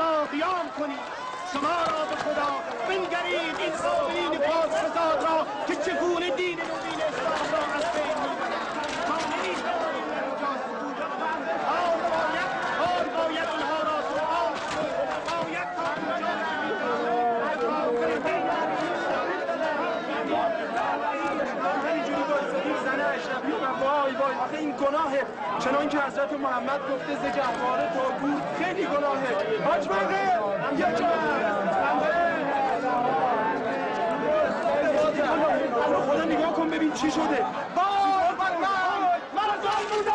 را قیام کنید. شما را به خدا بنگرید این سامعین پاسفزاد را که چگونه دین نوین اسلام را از بین میبرند. ما نمی‌توانیم در اینجا سکوت کنیم. حال باید آنها را سؤال کنیم. باید تا وای آخه این گناهه، چنان که حضرت محمد گفته ز گهواره تا گور خیلی گناهه. حاج بقیه یه جا خدا نگاه کن ببین چی شده. وای من از آن بودم.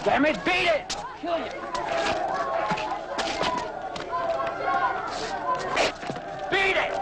Damn it, beat it! I'll kill you. Beat it!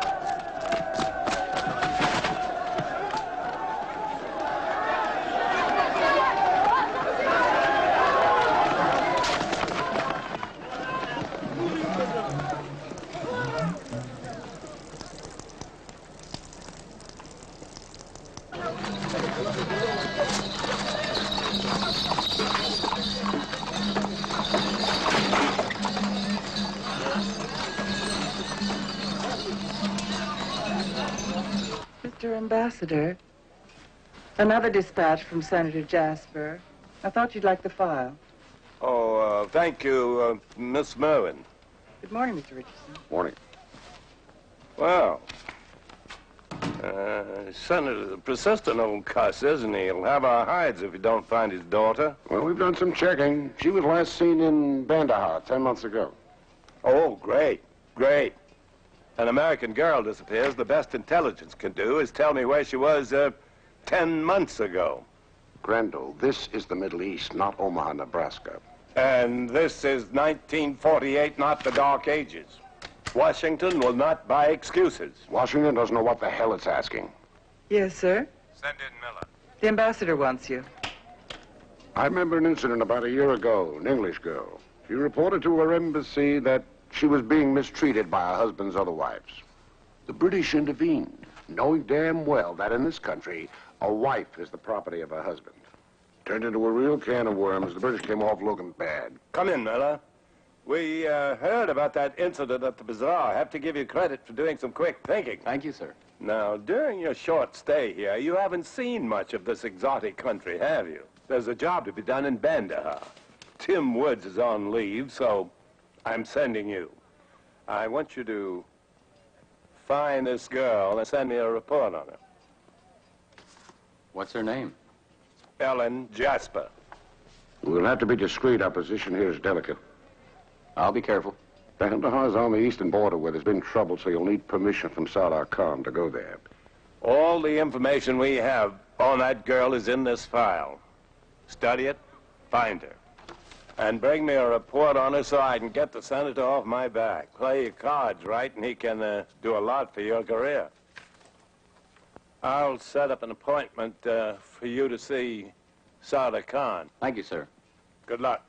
Mr. Ambassador, another dispatch from Senator Jasper. I thought you'd like the file. Oh, thank you, Miss Merwin. Good morning, Mr. Richardson. Morning. Well, Senator's a persistent old cuss, isn't he? He'll have our hides if we don't find his daughter. Well, we've done some checking. She was last seen in Bandahar 10 months ago. Oh, great, great. An American girl disappears. The best intelligence can do is tell me where she was 10 months ago. Grendel, this is the Middle East, not Omaha, Nebraska. And this is 1948, not the Dark Ages. Washington will not buy excuses. Washington doesn't know what the hell it's asking. Yes, sir? Send in Miller. The ambassador wants you. I remember an incident about a year ago, an English girl. She reported to her embassy that she was being mistreated by her husband's other wives. The British intervened, knowing damn well that in this country, a wife is the property of her husband. Turned into a real can of worms. The British came off looking bad. Come in, Miller. We heard about that incident at the bazaar. I have to give you credit for doing some quick thinking. Thank you, sir. Now, during your short stay here, you haven't seen much of this exotic country, have you? There's a job to be done in Bandahar. Tim Woods is on leave, so I'm sending you. I want you to find this girl and send me a report on her. What's her name? Ellen Jasper. We'll have to be discreet. Our position here is delicate. I'll be careful. Bandahar's on the eastern border where there's been trouble, so you'll need permission from Sardar Khan to go there. All the information we have on that girl is in this file. Study it, find her, and bring me a report on her so I can get the senator off my back. Play your cards right, and he can do a lot for your career. I'll set up an appointment for you to see Sardar Khan. Thank you, sir. Good luck.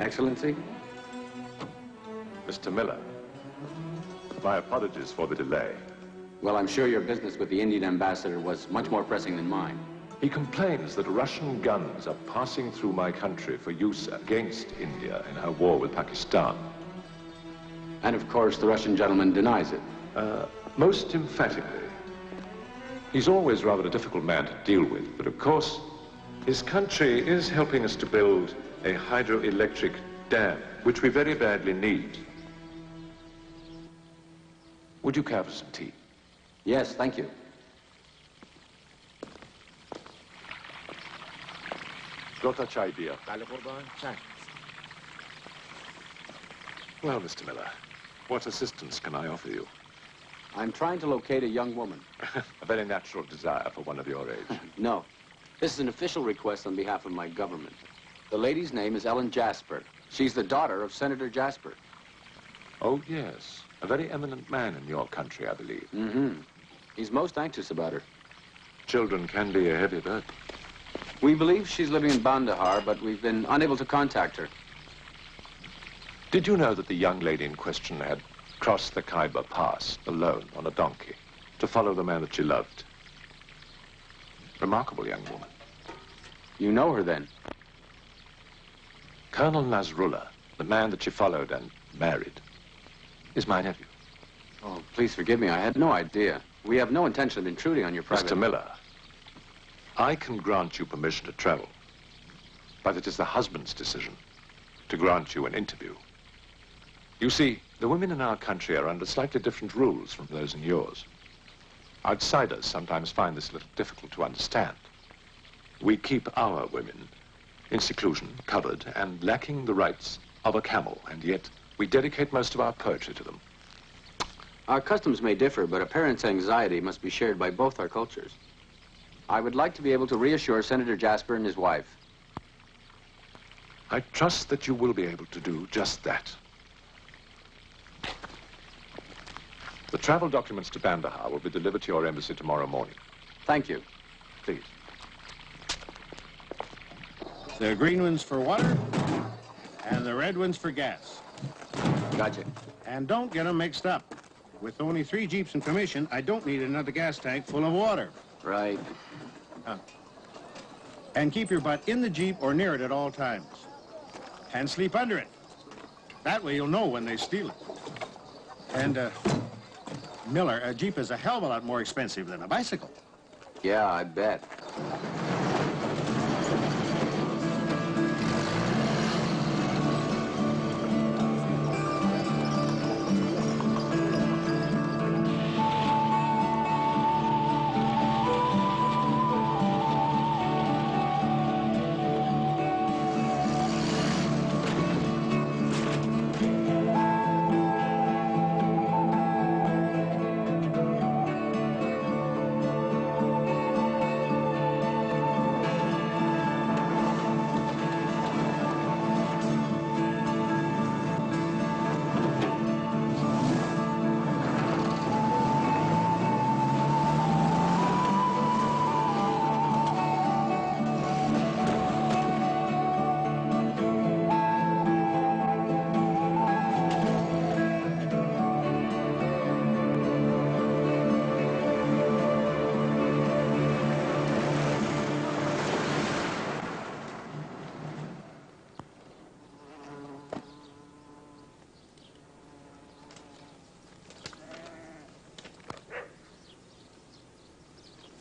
Excellency? Mr. Miller, my apologies for the delay. Well, I'm sure your business with the Indian ambassador was much more pressing than mine. He complains that Russian guns are passing through my country for use against India in her war with Pakistan. And of course, the Russian gentleman denies it. Most emphatically. He's always rather a difficult man to deal with, but of course, his country is helping us to build a hydroelectric dam, which we very badly need. Would you care for some tea? Yes, thank you. Dota chai beer. Well, Mr. Miller, what assistance can I offer you? I'm trying to locate a young woman. A very natural desire for one of your age. No. This is an official request on behalf of my government. The lady's name is Ellen Jasper. She's the daughter of Senator Jasper. Oh, yes. A very eminent man in your country, I believe. Mm-hmm. He's most anxious about her. Children can be a heavy burden. We believe she's living in Bandahar, but we've been unable to contact her. Did you know that the young lady in question had crossed the Khyber Pass alone on a donkey to follow the man that she loved? Remarkable young woman. You know her, then? Colonel Nasrullah, the man that she followed and married, is my nephew. Oh, please forgive me. I had no idea. We have no intention of intruding on your private... Mr. Miller, I can grant you permission to travel, but it is the husband's decision to grant you an interview. You see, the women in our country are under slightly different rules from those in yours. Outsiders sometimes find this a little difficult to understand. We keep our women in seclusion, covered, and lacking the rights of a camel, and yet we dedicate most of our poetry to them. Our customs may differ, but a parent's anxiety must be shared by both our cultures. I would like to be able to reassure Senator Jasper and his wife. I trust that you will be able to do just that. The travel documents to Bandahar will be delivered to your embassy tomorrow morning. Thank you. Please. The green one's for water, and the red one's for gas. Gotcha. And don't get them mixed up. With only 3 jeeps in commission, I don't need another gas tank full of water. Right. And keep your butt in the jeep or near it at all times. And sleep under it. That way you'll know when they steal it. And, Miller, a jeep is a hell of a lot more expensive than a bicycle. Yeah, I bet.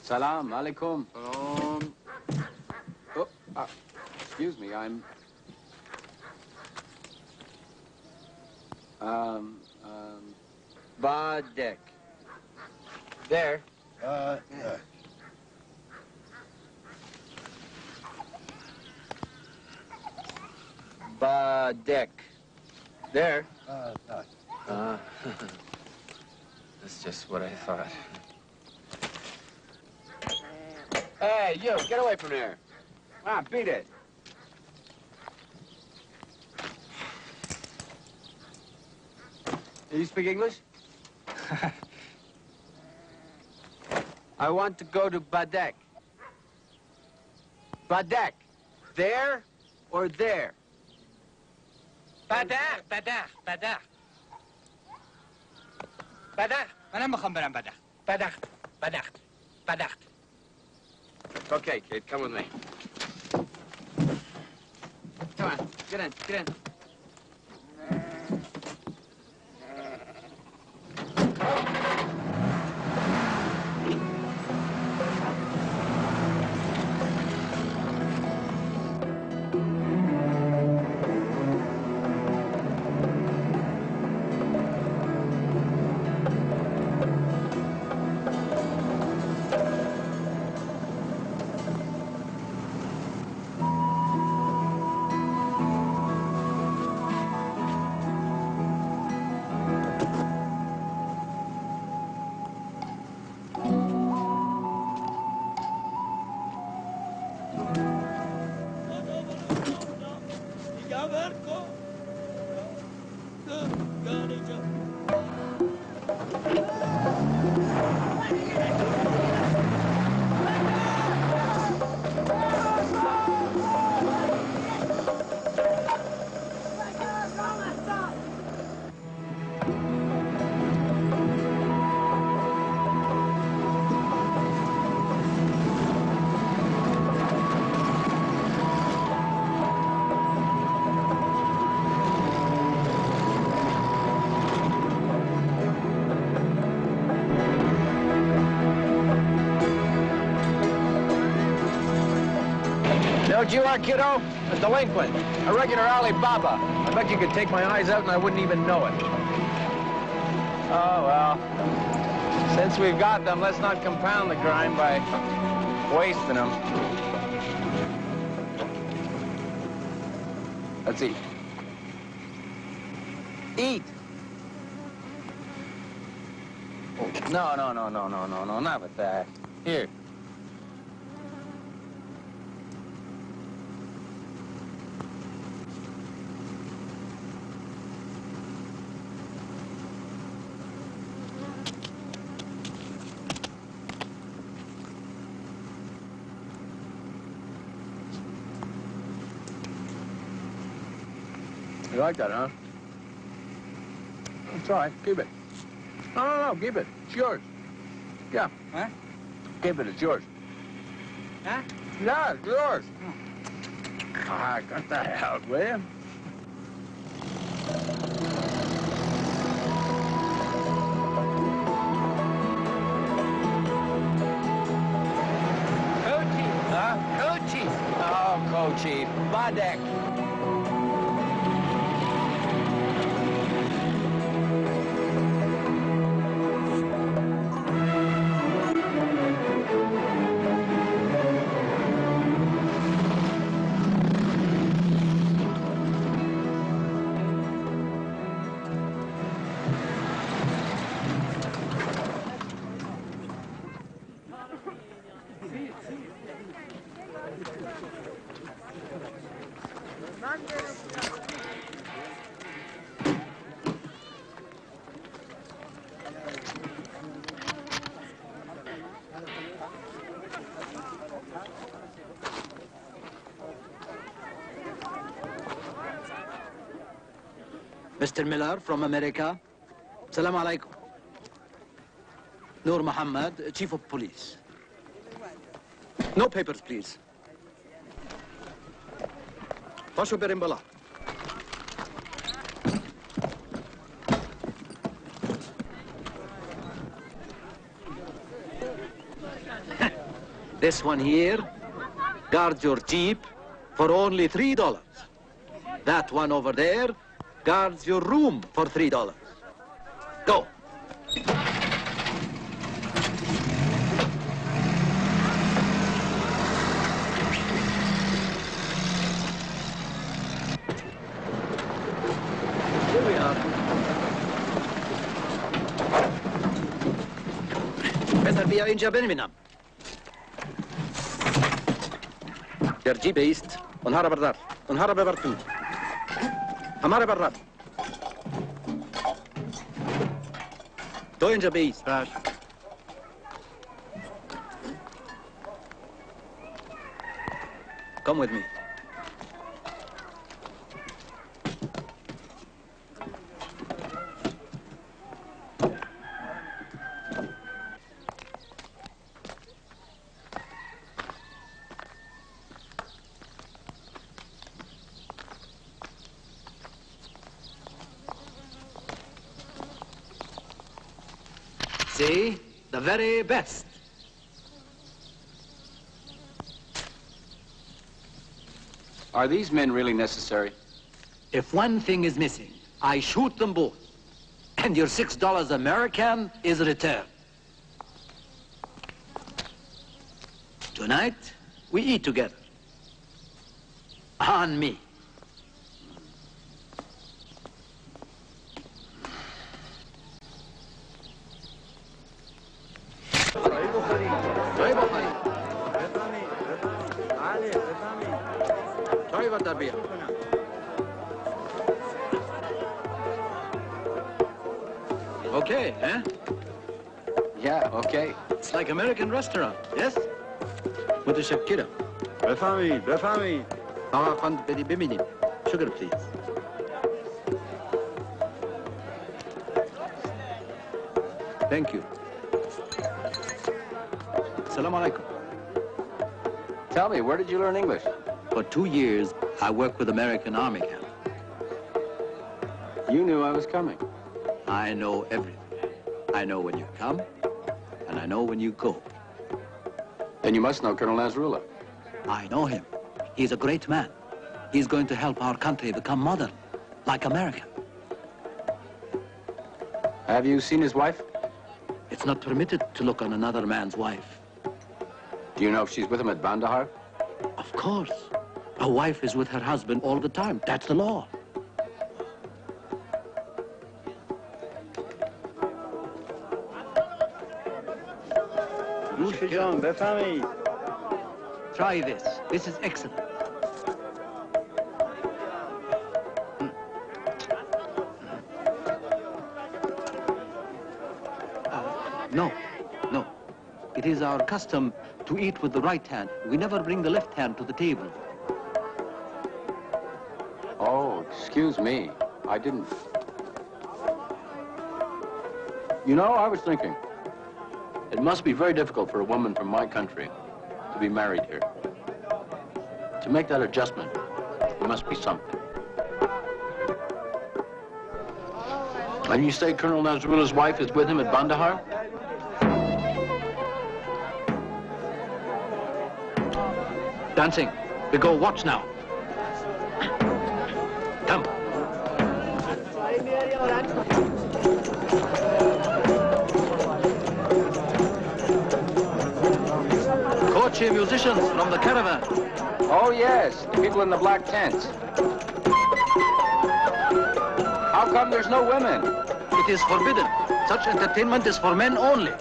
Salam alaikum. Oh, excuse me, I'm... Badek. There. Badek. There. That's just what I thought. Hey, you, get away from there. Come on, beat it. Do you speak English? I want to go to Badek. Badek. There or there? Badek, Badek, Badek. Badek. أنا مخبر عن بدخ. بدخ. بدخ. بدخ. Okay, kid, come with me. Come on, get in, get in. You know what you are, kiddo? A delinquent. A regular Alibaba. I bet you could take my eyes out and I wouldn't even know it. Oh, well. Since we've got them, let's not compound the crime by wasting them. Let's eat. Eat! Oh, no, not with that. Here. You like that, huh? It's all right. Keep it. No, keep it. It's yours. Yeah. Huh? Keep it. It's yours. Huh? Yeah, it's yours. Ah, cut that out, will you? Coachy. Huh? Coachy. Oh, Coachy. Badek. Mr. Miller from America. Salam alaikum. Noor Muhammad, Chief of Police. No papers, please. Pasho Berimbala. This one here guards your Jeep for only $3. That one over there guards your room for $3. Go. Here we are. Better be in Benvinam. Your Jeep East, on Harabardar, on Harababartu. हमारे बर्रात दो inch base Come with me. See? The very best. Are these men really necessary? If one thing is missing, I shoot them both. And your $6 American is returned. Tonight, we eat together. On me. Okay, eh? Yeah, okay. It's like American restaurant, yes? متشكرة. بفهمي. فند بدي بميني. Sugar, please. Thank you. Assalamu alaikum. Tell me, where did you learn English? For 2 years, I worked with American Army camp. You knew I was coming. I know everything. I know when you come, and I know when you go. Then you must know Colonel Nasrullah. I know him. He's a great man. He's going to help our country become modern, like America. Have you seen his wife? It's not permitted to look on another man's wife. Do you know if she's with him at Bandahar? Of course. A wife is with her husband all the time. That's the law. Try this. This is excellent. No. It is our custom to eat with the right hand. We never bring the left hand to the table. Oh, excuse me. I didn't. You know, I was thinking, it must be very difficult for a woman from my country to be married here. To make that adjustment, there must be something. And you say Colonel Nasrullah's wife is with him at Bandahar? Dancing. We go watch now. Come. Coach musicians from the caravan. Oh, yes, the people in the black tents. How come there's no women? It is forbidden. Such entertainment is for men only.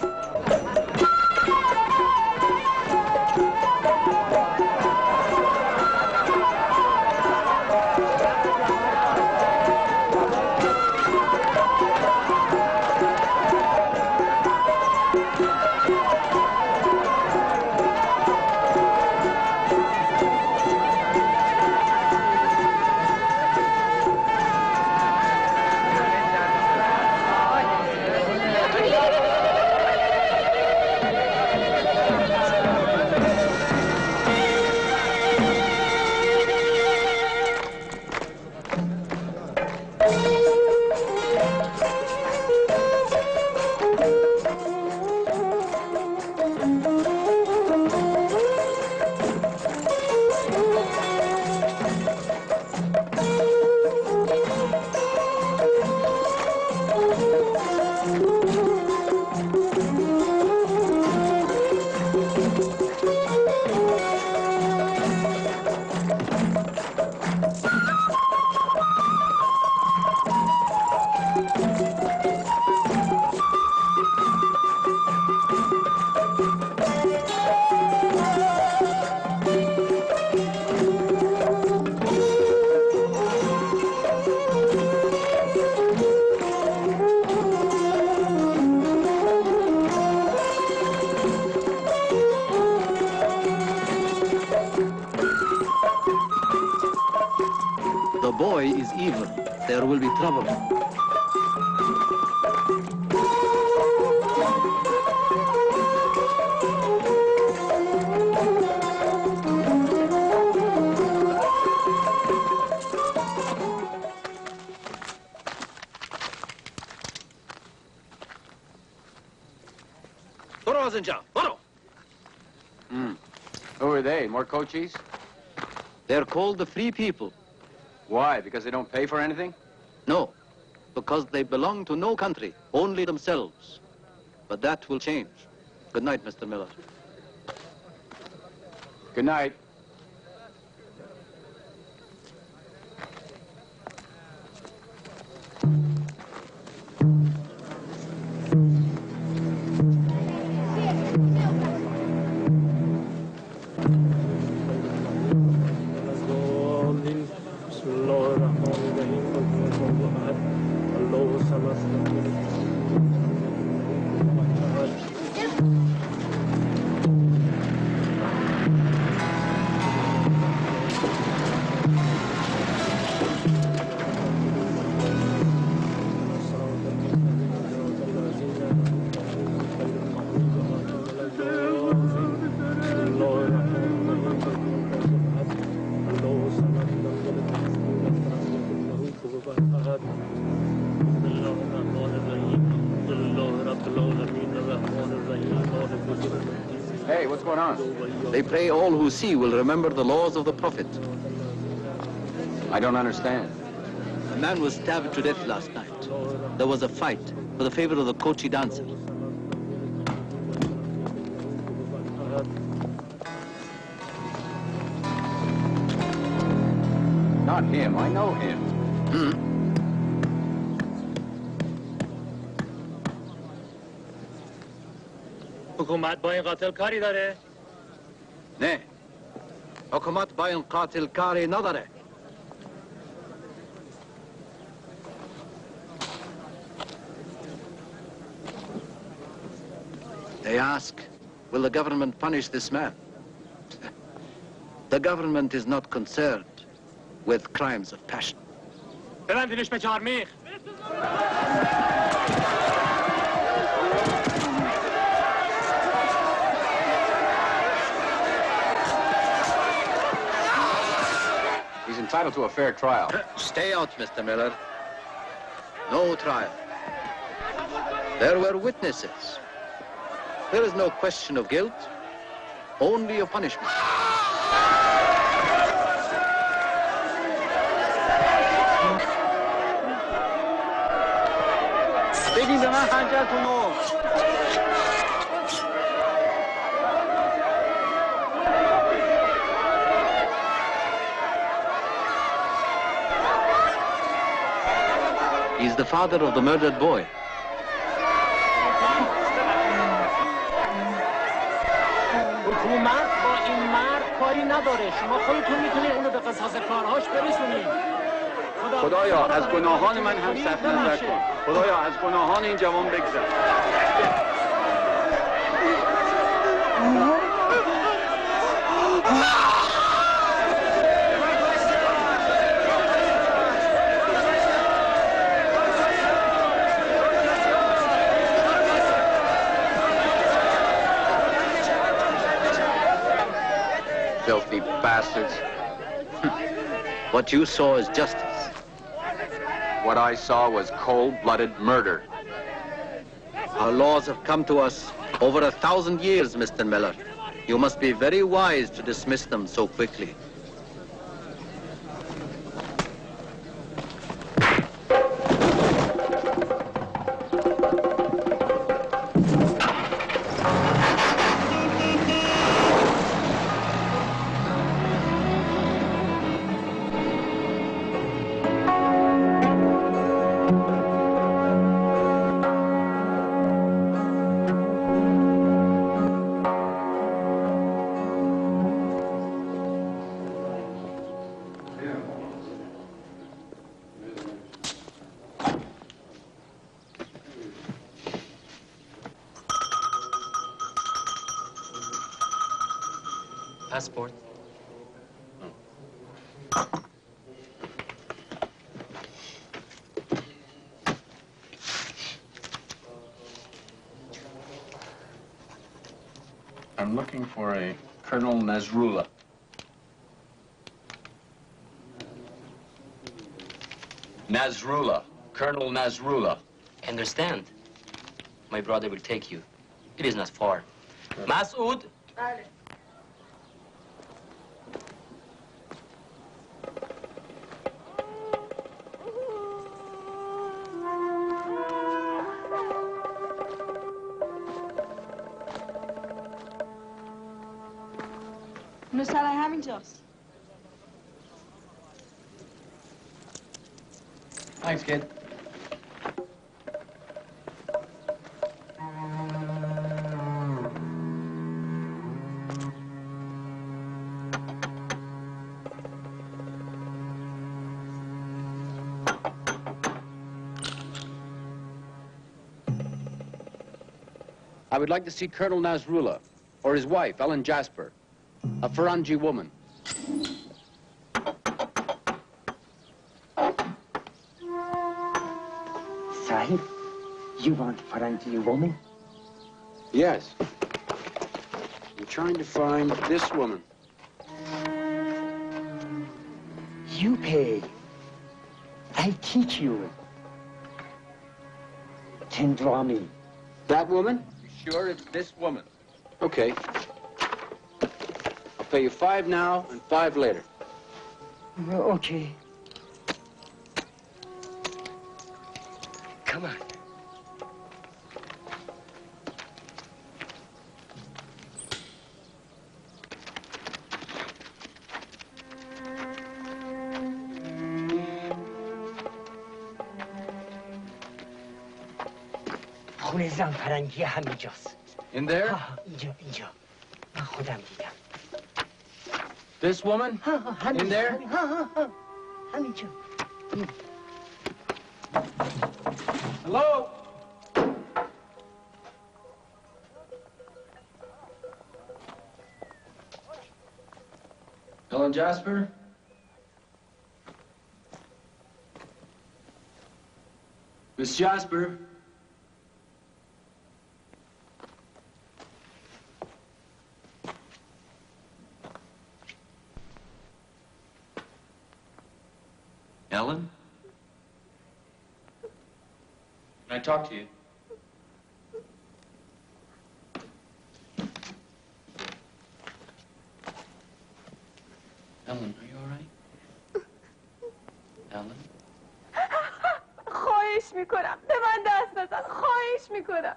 The boy is evil. There will be trouble. Sarrazin. Borrow. Who are they? More coachees? They're called the free people. Why? Because they don't pay for anything? No, because they belong to no country, only themselves. But that will change. Good night, Mr. Miller. Good night. Hey, what's going on? They pray all who see will remember the laws of the Prophet. I don't understand. A man was stabbed to death last night. There was a fight for the favor of the Kochi dancers. Not him. I know him. حکومت با این قاتل کاری داره؟ نه. حکومت با این قاتل کاری نداره. They ask, will the government punish this man? The government is not concerned with crimes of passion. ببندینش به چهارمیخ. He's entitled to a fair trial. Stay out, Mr. Miller. No trial. There were witnesses. There is no question of guilt, only of punishment. بدین به من خنجرتونو. He's the father of the murdered boy. حکومت با این مرد کاری نداره. شما خودتون میتونید اونو به قصاص کارهاش برسونید. خدایا از گناهان من هم صرف نظر کن. خدایا از گناهان این جوان بگذر. Filthy bastards. What you saw is justice. What I saw was cold-blooded murder. Our laws have come to us over 1,000 years, Mr. Miller. You must be very wise to dismiss them so quickly. Passport. I'm looking for a Colonel Nasrullah. Nasrullah. Colonel Nasrullah. Understand? My brother will take you. It is not far. Masood? نوسرای همینجاست. Thanks, kid. I would like to see Colonel Nasrullah, or his wife, Ellen Jasper, a Farangi woman. Sahib, you want Farangi woman? Yes. I'm trying to find this woman. You pay. I teach you. Can draw me. That woman? You sure it's this woman? Okay. I'll pay you 5 now and 5 later. Okay. Come on. خونه زن فرنگی همینجاست. In there? اینجا. من خودم دیدم. This woman? In there? همینجا. Hello? Ellen Jasper? Miss Jasper? Ellen? Can I talk to you? Ellen, are you all right? Ellen? خواهش میکنم به من دست نزن. خواهش میکنم.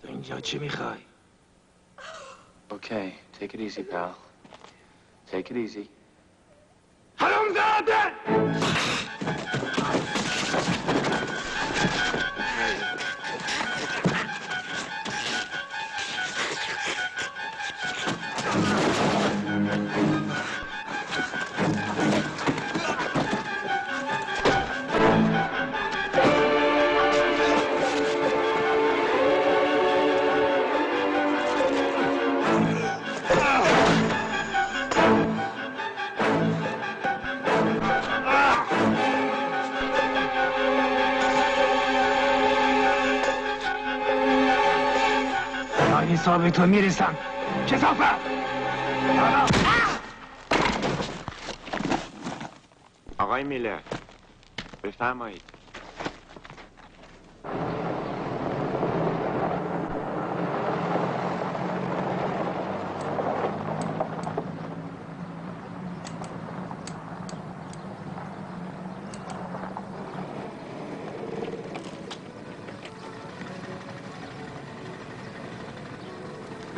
تو اینجا چی میخوای؟ Okay, take it easy, pal. Take it easy. حرامزاده! حساب تو میرسم. کثافت! آقای میلر بفرمایید.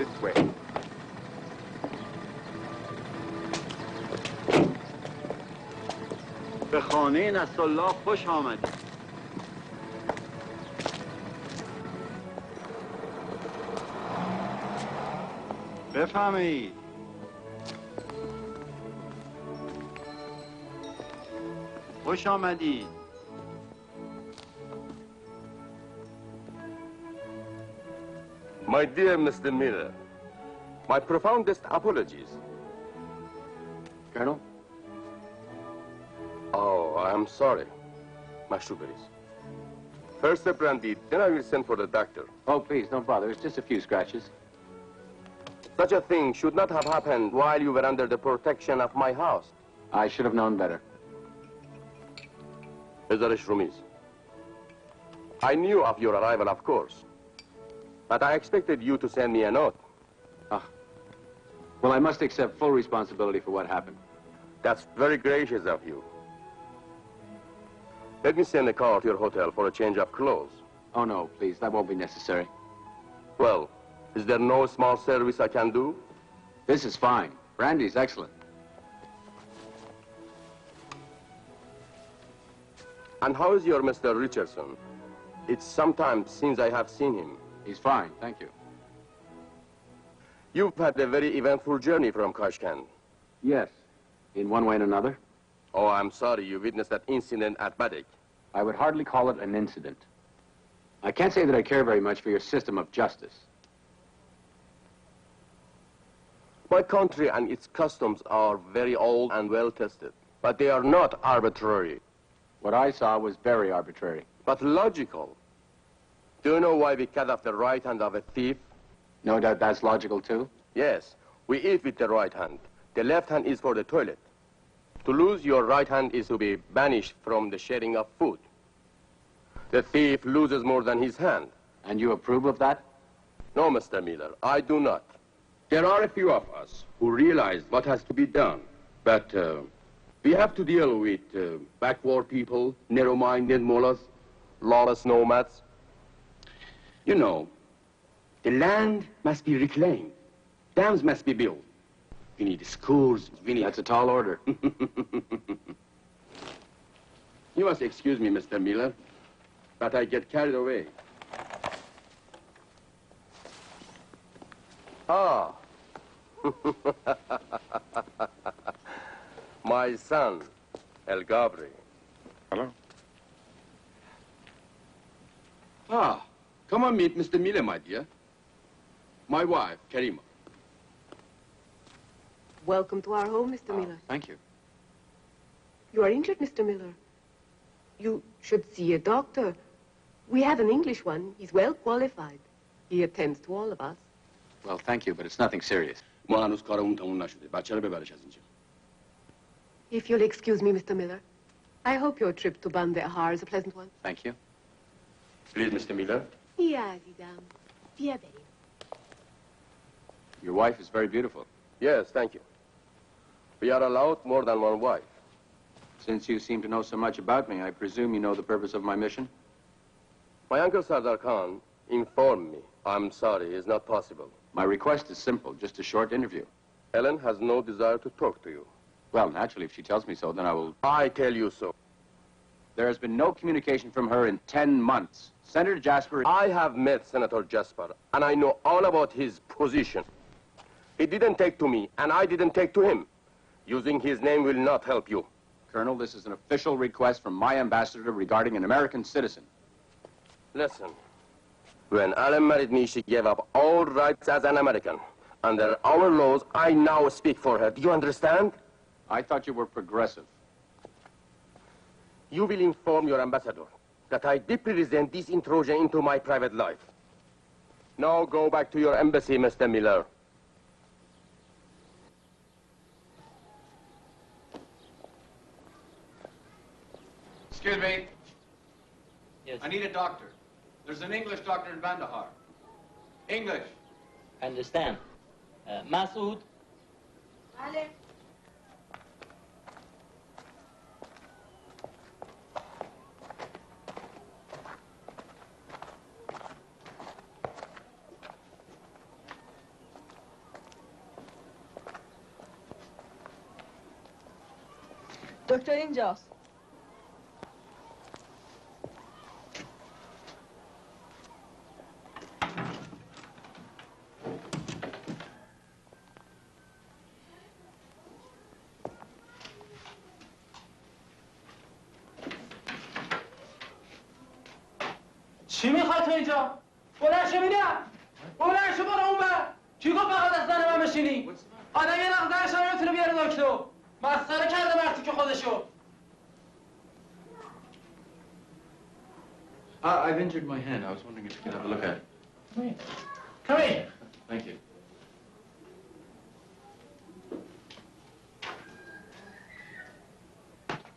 This way. به خانه نصرالله خوش آمدید. بفرمایید. خوش آمدید. My dear Mr. Miller, my profoundest apologies. Colonel? Oh, I'm sorry. My strawberries. First the brandy, then I will send for the doctor. Oh, please, don't bother. It's just a few scratches. Such a thing should not have happened while you were under the protection of my house. I should have known better. بذارش رو میز. I knew of your arrival, of course. But I expected you to send me a note. Ah. Well, I must accept full responsibility for what happened. That's very gracious of you. Let me send a car to your hotel for a change of clothes. Oh, no, please. That won't be necessary. Well, is there no small service I can do? This is fine. Brandy's excellent. And how is your Mr. Richardson? It's some time since I have seen him. He's fine, thank you. You've had a very eventful journey from Tashkent. Yes, in one way and another. Oh, I'm sorry you witnessed that incident at Badik. I would hardly call it an incident. I can't say that I care very much for your system of justice. My country and its customs are very old and well-tested, but they are not arbitrary. What I saw was very arbitrary. But logical. Do you know why we cut off the right hand of a thief? No doubt that's logical, too? Yes. We eat with the right hand. The left hand is for the toilet. To lose your right hand is to be banished from the sharing of food. The thief loses more than his hand. And you approve of that? No, Mr. Miller, I do not. There are a few of us who realize what has to be done, but we have to deal with backward people, narrow-minded mullahs, lawless nomads. You know, the land must be reclaimed. Dams must be built. We need schools. We need... That's a tall order. You must excuse me, Mr. Miller, but I get carried away. Ah. My son, El Gabri. Hello? Ah, come and meet Mr. Miller, my dear. My wife, Karima. Welcome to our home, Mr. Miller. Thank you. You are injured, Mr. Miller. You should see a doctor. We have an English one. He's well qualified. He attends to all of us. Well, thank you, but it's nothing serious. If you'll excuse me, Mr. Miller, I hope your trip to Bandar Ahar is a pleasant one. Thank you. Please, Mr. Miller. Yes, Idam. Bienvenue. Your wife is very beautiful. Yes, thank you. We are allowed more than one wife. Since you seem to know so much about me, I presume you know the purpose of my mission? My uncle Sardar Khan informed me. I'm sorry, it's not possible. My request is simple, just a short interview. Ellen has no desire to talk to you. Well, naturally, if she tells me so, then I will... I tell you so. There has been no communication from her in 10 months. Senator Jasper... I have met Senator Jasper, and I know all about his position. He didn't take to me, and I didn't take to him. Using his name will not help you. Colonel, this is an official request from my ambassador regarding an American citizen. Listen, when Ellen married me, she gave up all rights as an American. Under our laws, I now speak for her. Do you understand? I thought you were progressive. You will inform your ambassador that I deeply resent this intrusion into my private life. Now go back to your embassy, Mr. Miller. Excuse me. Yes. I need a doctor. There's an English doctor in Bandahar. English. Understand. Masood. Ale. دکتر اینجاست. چی میخوای تو اینجا؟ بلند شو میدم بلند شو برو اون بر کی گفت فقط از زن من بشینی؟ آدم یه نقدرش هم نمیتونه بیاره دکتر مسخره کرده مرتی که خودشو I've injured my hand. I was wondering if you could have a look at it. Come here. Come here. Thank you.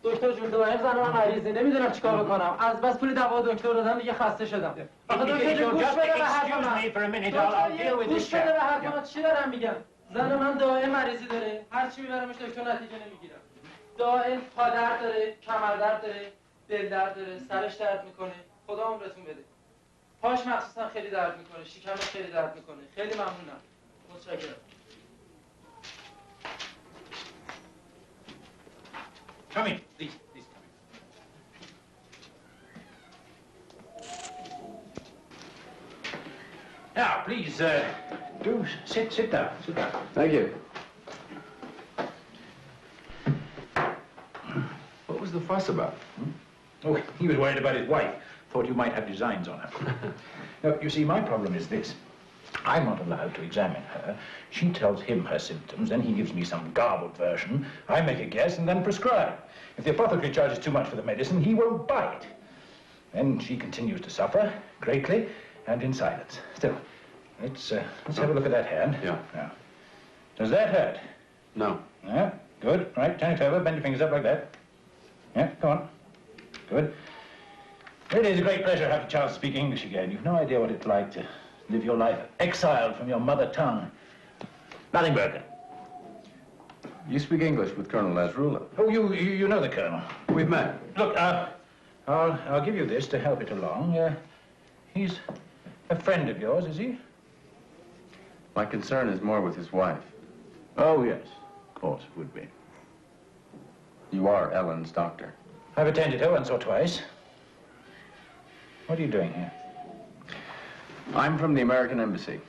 دکتر دکتر جون دائم زن من مریضه نمیدونم چیکار بکنم از بس پول دوا دکتر دادم دیگه خسته شدم آخه دکتر گوش بده به حرف من گوش بده به حرف من چی دارم میگم زن من دائم مریضی داره هر چی میبرمش دکتر نتیجه نمیگیرم دائم پا درد داره کمر درد داره دل درد داره سرش درد میکنه خدا عمرتون بده پاش مخصوصا خیلی درد میکنه شکمش خیلی درد میکنه خیلی ممنونم متشکرم Come in, please come in. Now, please, do sit down. Thank you. What was the fuss about? Oh, he was worried about his wife. Thought you might have designs on her. No, you see, my problem is this. I'm not allowed to examine her. She tells him her symptoms, then he gives me some garbled version. I make a guess and then prescribe. If the apothecary charges too much for the medicine, he won't buy it. Then she continues to suffer greatly and in silence. Still, let's have a look at that hand. Yeah. Now, does that hurt? No. Yeah, good. Right, turn it over, bend your fingers up like that. Yeah, go on. Good. It is a great pleasure having a chance to speak English again. You've no idea what it's like to live your life exiled from your mother tongue. Nothing broken. You speak English with Colonel Nasrullah. Oh, you know the Colonel. We've met. Look, I'll give you this to help it along. He's a friend of yours, is he? My concern is more with his wife. Oh, yes. Of course, it would be. You are Ellen's doctor. I've attended her once or twice. What are you doing here? I'm from the American Embassy.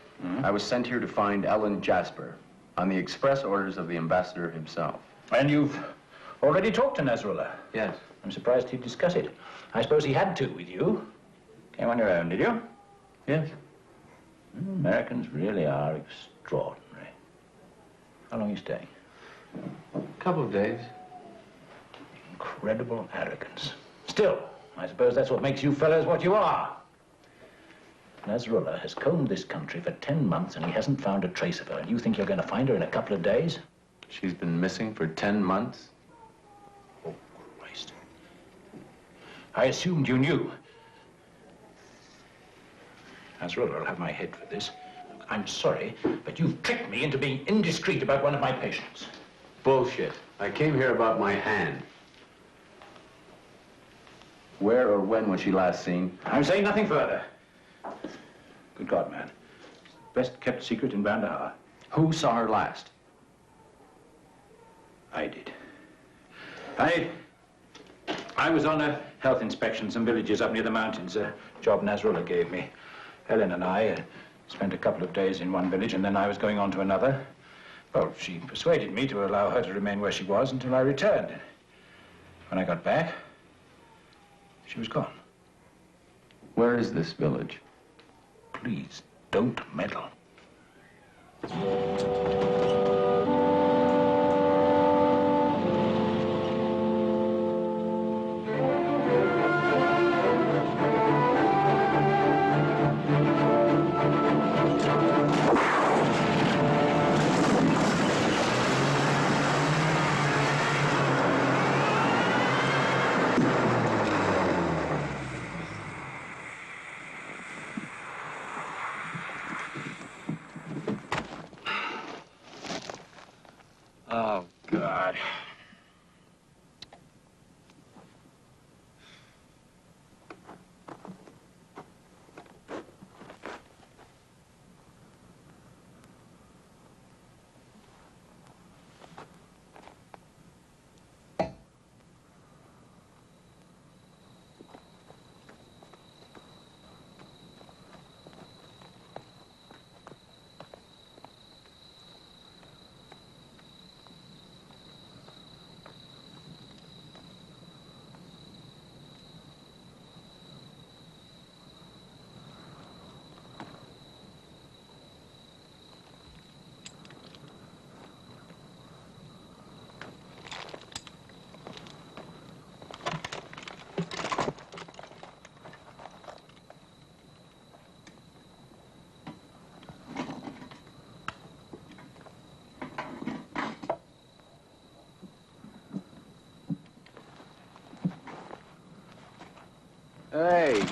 I was sent here to find Ellen Jasper on the express orders of the ambassador himself. And you've already talked to Nasrullah? Yes. I'm surprised he'd discuss it. I suppose he had to with you. Came on your own, did you? Yes. Americans really are extraordinary. How long are you staying? A couple of days. Incredible arrogance. Still, I suppose that's what makes you fellows what you are. Nasrullah has combed this country for 10 months and he hasn't found a trace of her. And you think you're going to find her in a couple of days? She's been missing for 10 months? Oh, Christ. I assumed you knew. Nasrullah will have my head for this. I'm sorry, but you've tricked me into being indiscreet about one of my patients. Bullshit. I came here about my hand. Where or when was she last seen? I'm saying nothing further. Good God, man. Best kept secret in Bandar. Who saw her last? I did. I was on a health inspection, some villages up near the mountains, a job Nasrullah gave me. Helen and I spent a couple of days in one village, and then I was going on to another. Well, she persuaded me to allow her to remain where she was until I returned. When I got back, she was gone. Where is this village? Please, don't meddle. Hey.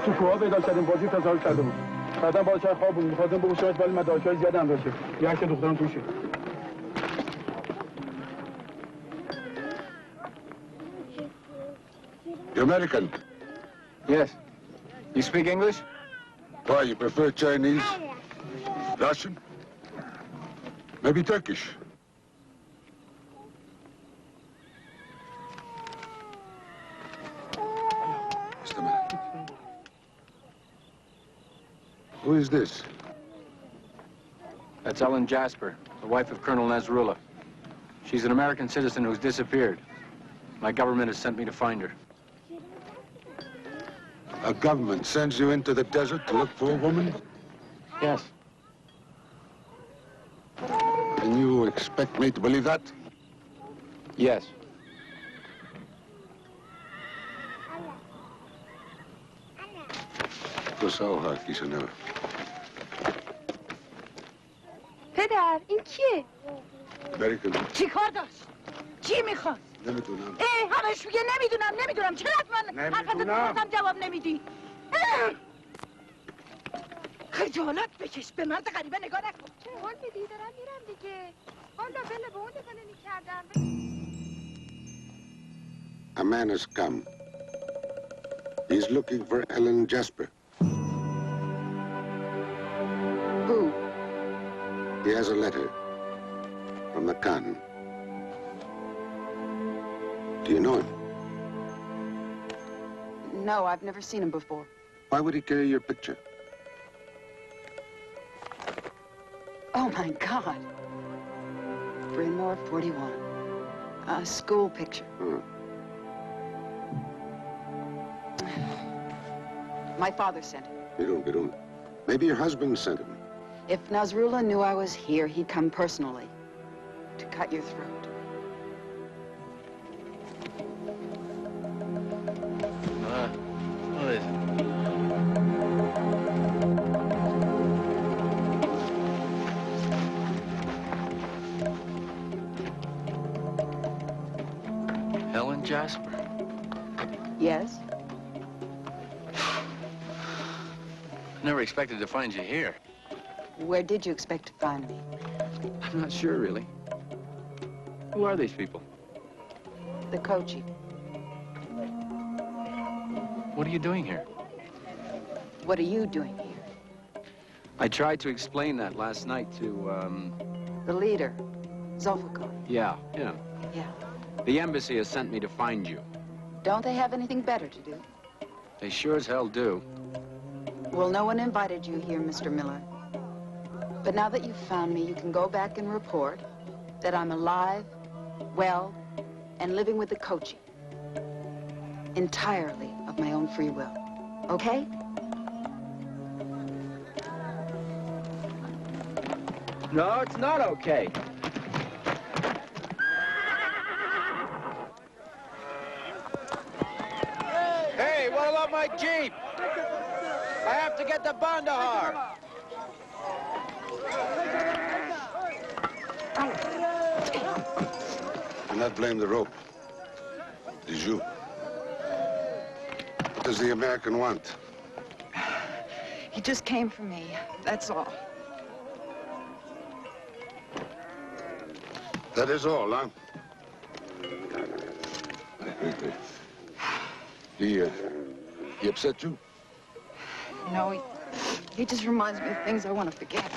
تو کوها پیدا کردیم بازی تظاهر کرده بود بعدا باشه خواب بود می‌خواستم بگوشمش ولی مدارک‌های زیاد هم داشته یک دخترم توشه You're American? Yes. You speak English? Why, you prefer Chinese? Russian? Maybe Turkish? Just a minute. Who is this? That's Ellen Jasper, the wife of Colonel Nasrullah. She's an American citizen who's disappeared. My government has sent me to find her. A government sends you into the desert to look for a woman? Yes. And you expect me to believe that? Yes. Kosauha, Kishanev. پدر این کیه؟ American. چی کار داشت؟ چی میخواست؟ نمیدونم. همش میگه نمیدونم چرا من حرفتو بازم جواب نمیدی؟ خجالت بکش به من غریبه نگاه نکن چه حال میدی دارم میرم دیگه حالا بله به اون نگاه نمی‌کردم A man has come. He's looking for Ellen Jasper. Who? He has a letter from the Khan. Do you know him? No, I've never seen him before. Why would he carry your picture? Oh, my God. Bryn 41. A school picture. My father sent it. Birun. Maybe your husband sent him. If Nasrullah knew I was here, he'd come personally to cut your throat. What is it? Ellen Jasper. Yes? Never expected to find you here. Where did you expect to find me? I'm not sure, really. Who are these people? The Kochi. What are you doing here? What are you doing here? I tried to explain that last night to, The leader, Zulfikar. Yeah. Yeah. The embassy has sent me to find you. Don't they have anything better to do? They sure as hell do. Well, no one invited you here, Mr. Miller. But now that you've found me, you can go back and report that I'm alive, well, and living with the Kochi. Entirely of my own free will. Okay? No, it's not okay. Hey, what about my Jeep? I have to get to Bandahar. Do not blame the rope. It is you. What does the American want? He just came for me, that's all. That is all, huh? He upset you? No, he just reminds me of things I want to forget.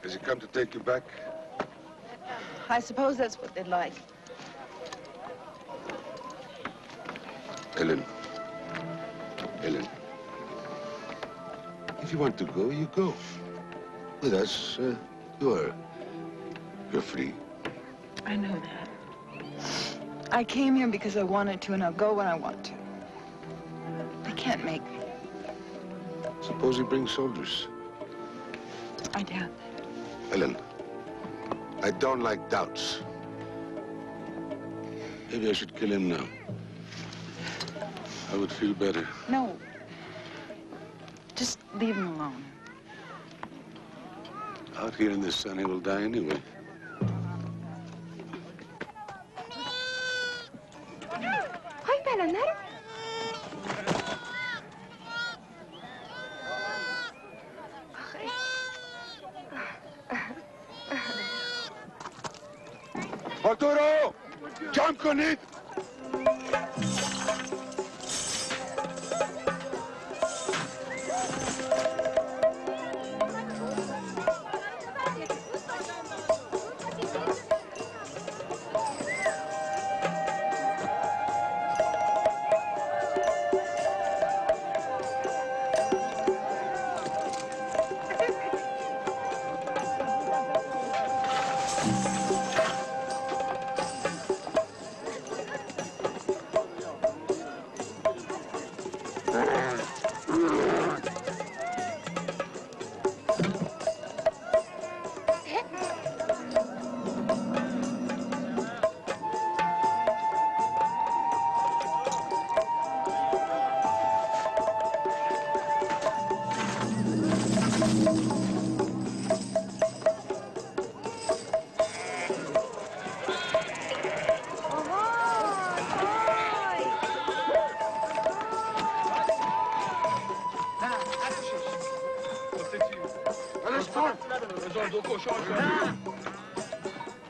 Has he come to take you back? I suppose that's what they'd like. Ellen. Ellen. If you want to go, you go. With us, you're free. I know that. I came here because I wanted to, and I'll go when I want to. They can't make me. Suppose he brings soldiers. I doubt that. Ellen, I don't like doubts. Maybe I should kill him now. I would feel better. No. Just leave him alone. Out here in the sun, he will die anyway. Hi, Bella, nero. Arturo! Jump کنید!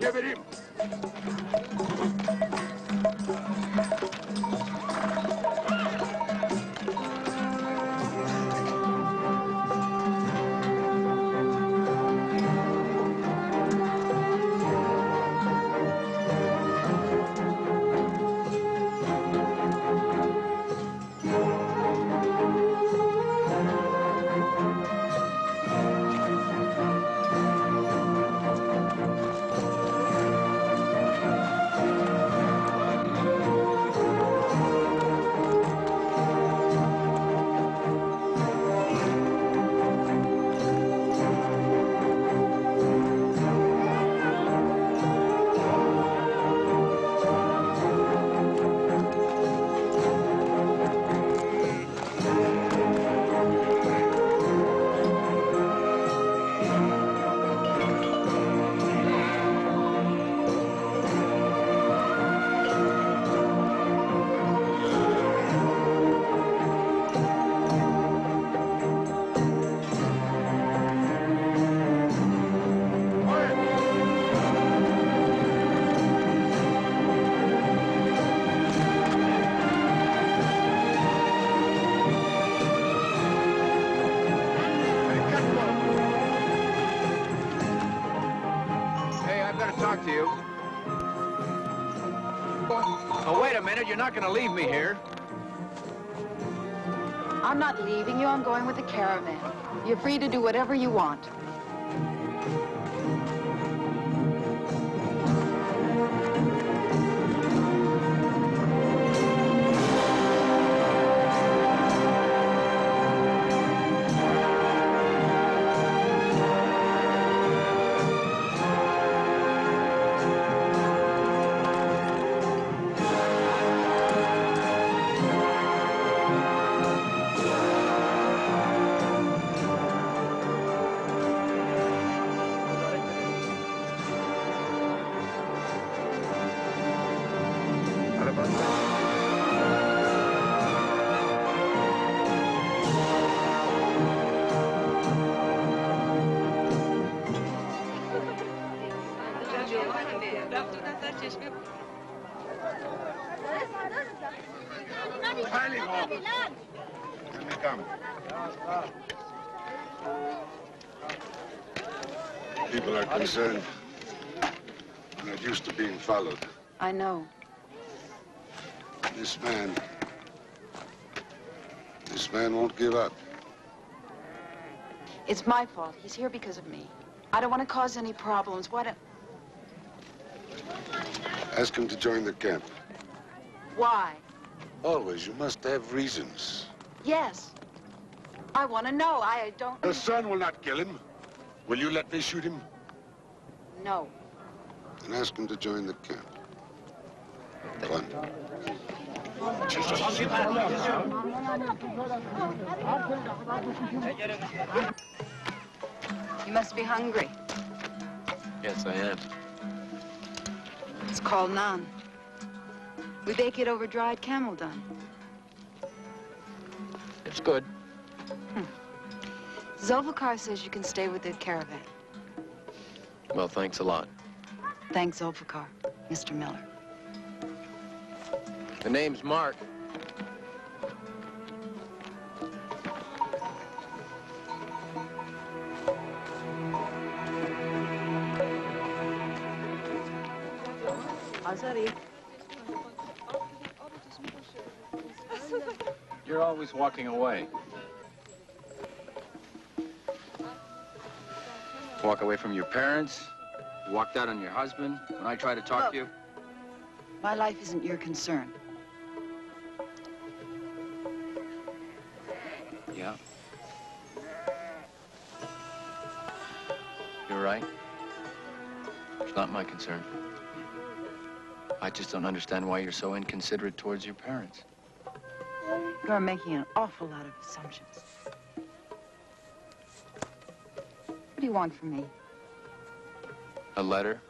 بیا بریم. To you. Oh, wait a minute. You're not going to leave me here. I'm not leaving you. I'm going with the caravan. You're free to do whatever you want. Let me come. People are concerned. I'm not used to being followed. I know. This man won't give up. It's my fault. He's here because of me. I don't want to cause any problems. Why don't... Ask him to join the camp. Why? Always, you must have reasons. Yes. I want to know. I don't... The sun will not kill him. Will you let me shoot him? No. Then ask him to join the camp. Go on. You must be hungry. Yes, I am. It's called naan. We bake it over dried camel dung. It's good. Zulfikar says you can stay with the caravan. Well, thanks a lot. Thanks, Zulfikar, Mr. Miller. The name's Mark. Azari. You're always walking away. Walk away from your parents. You walked out on your husband when I try to talk to you. My life isn't your concern. Yeah. You're right. It's not my concern. I just don't understand why you're so inconsiderate towards your parents. You're making an awful lot of assumptions. What do you want from me? A letter?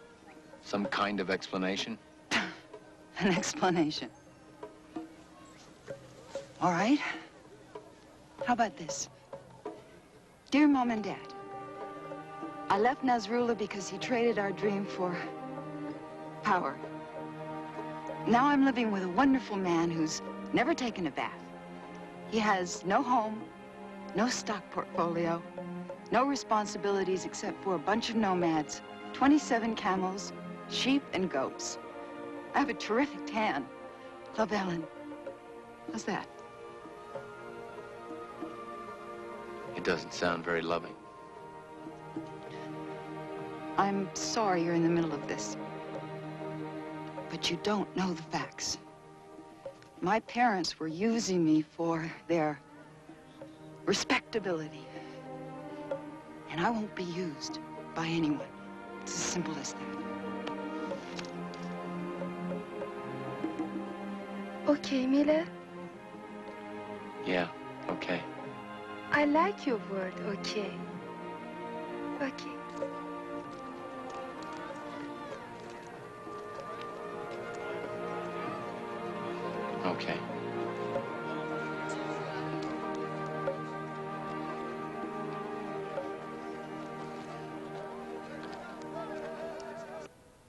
Some kind of explanation? An explanation. All right. How about this? Dear Mom and Dad, I left Nasrullah because he traded our dream for power. Now I'm living with a wonderful man who's never taken a bath. He has no home, no stock portfolio, no responsibilities except for a bunch of nomads, 27 camels, sheep, and goats. I have a terrific tan. Love Ellen. How's that? It doesn't sound very loving. I'm sorry you're in the middle of this. But you don't know the facts. My parents were using me for their respectability. And I won't be used by anyone. It's as simple as that. Okay, Miller. Yeah, okay. I like your word, okay. Okay. Okay.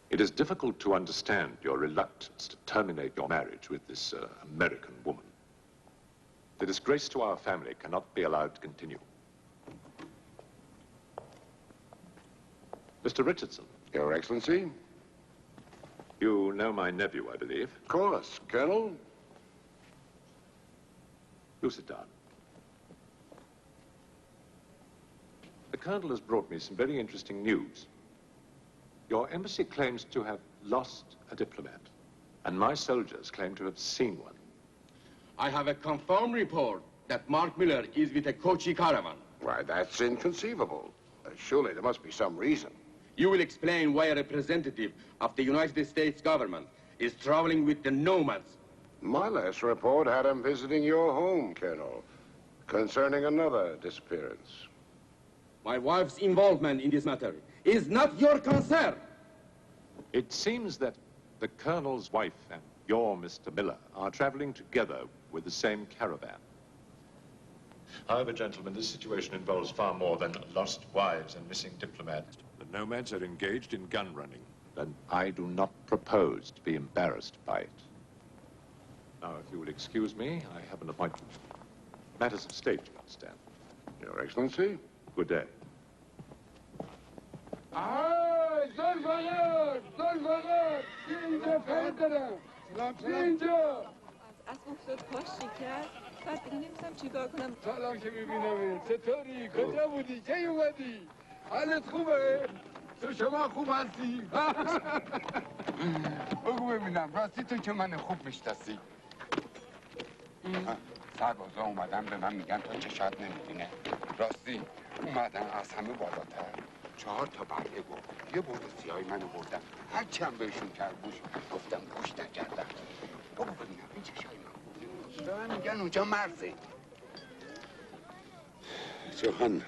It is difficult to understand your reluctance to terminate your marriage with this American woman. The disgrace to our family cannot be allowed to continue. Mr. Richardson. Your Excellency? You know my nephew, I believe. Of course, Colonel. Do sit down. The Colonel has brought me some very interesting news. Your embassy claims to have lost a diplomat, and my soldiers claim to have seen one. I have a confirmed report that Mark Miller is with a Kochi caravan. Why, that's inconceivable. Surely there must be some reason. You will explain why a representative of the United States government is traveling with the nomads. My last report had him visiting your home, Colonel, concerning another disappearance. My wife's involvement in this matter is not your concern. It seems that the Colonel's wife and your Mr. Miller are traveling together with the same caravan. However, gentlemen, this situation involves far more than lost wives and missing diplomats. The nomads are engaged in gun running. then I do not propose to be embarrassed by it. Now, if you will excuse me, I have an appointment. Matters of state, you understand. Your Excellency. Good day. از افتاد پاشی کرد بعد دیگه نمی‌دونم چیکار کنم. سلام که می‌بینم. چطوری؟ کجا بودی؟ کی اومدی؟ حالت خوبه؟ تو شما خوب هستی؟ بگو ببینم راستی تو که من خوب میشناسی. سربازا اومدن به من میگن تو چشات نمیبینه. راستی اومدن از همه بالاتر 4 تا برگه بود. یه برد سیاهی منو بردن. هرچی هم بهشون کرد بوش گفتم گوش نکردم. بگو ببینم این چشای من به من میگن اونجا مرزه. Johan.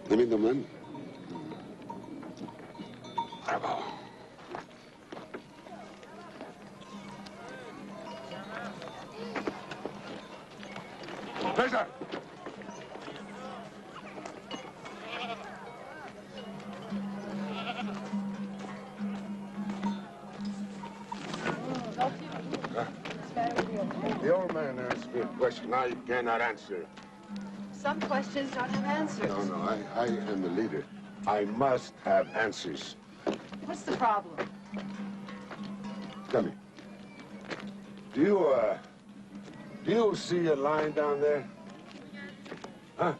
Namindo man. Bravo. Pleasure. The old man asked me a question I cannot answer. Some questions don't have answers. No, I am the leader. I must have answers. What's the problem? Tell me. Do you see a line down there? Huh?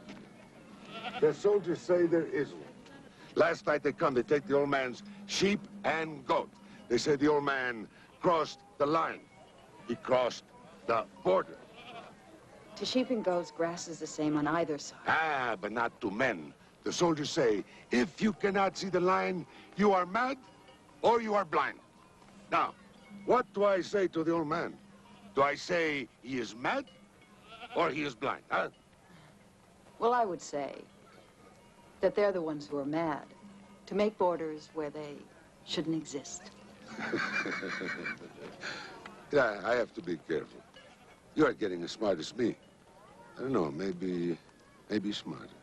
The soldiers say there is one. Last night they come, they take the old man's sheep and goat. They say the old man crossed the line. He crossed the border. To sheep and goats, grass is the same on either side. Ah, but not to men. The soldiers say, if you cannot see the line, you are mad or you are blind. Now, what do I say to the old man? Do I say he is mad or he is blind, huh? Well, I would say that they're the ones who are mad to make borders where they shouldn't exist. Yeah, I have to be careful. You are getting as smart as me. I don't know, maybe smarter.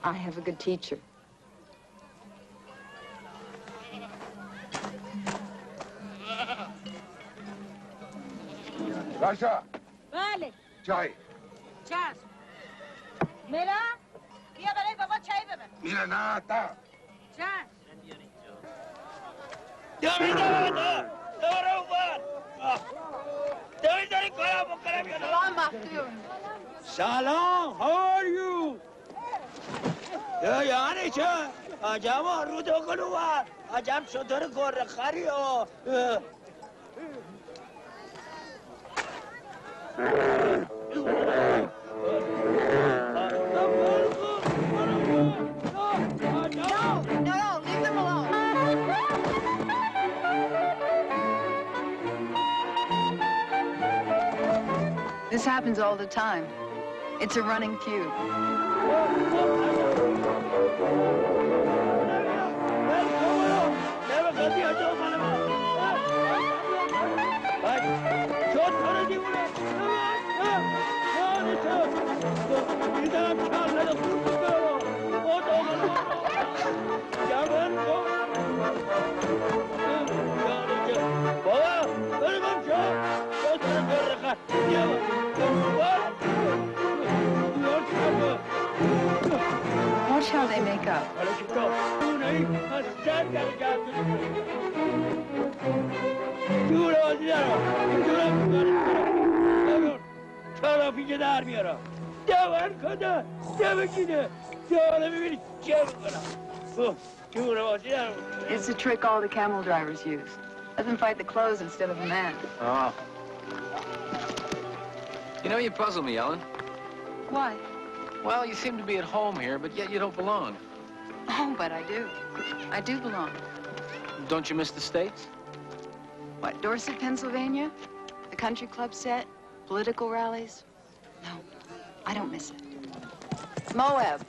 I have a good teacher. Rasha! بله. Chai. چشم. میلا بیا برای بابا چای ببر. Mira, nada. چشم. سلام، how are you? یعنی چه؟ عجب رو دو کلوار، عجب شطور گره خری ها. No, leave them alone. This happens all the time. It's a running feud. Watch how they make up. It's a trick all the camel drivers use. Let them fight the clothes instead of a man. Oh. You know, you puzzle me, Ellen. Why? Well, you seem to be at home here, but yet you don't belong. Oh, but I do. I do belong. Don't you miss the States? What, Dorset, Pennsylvania? The country club set? Political rallies? No, I don't miss it. Moab.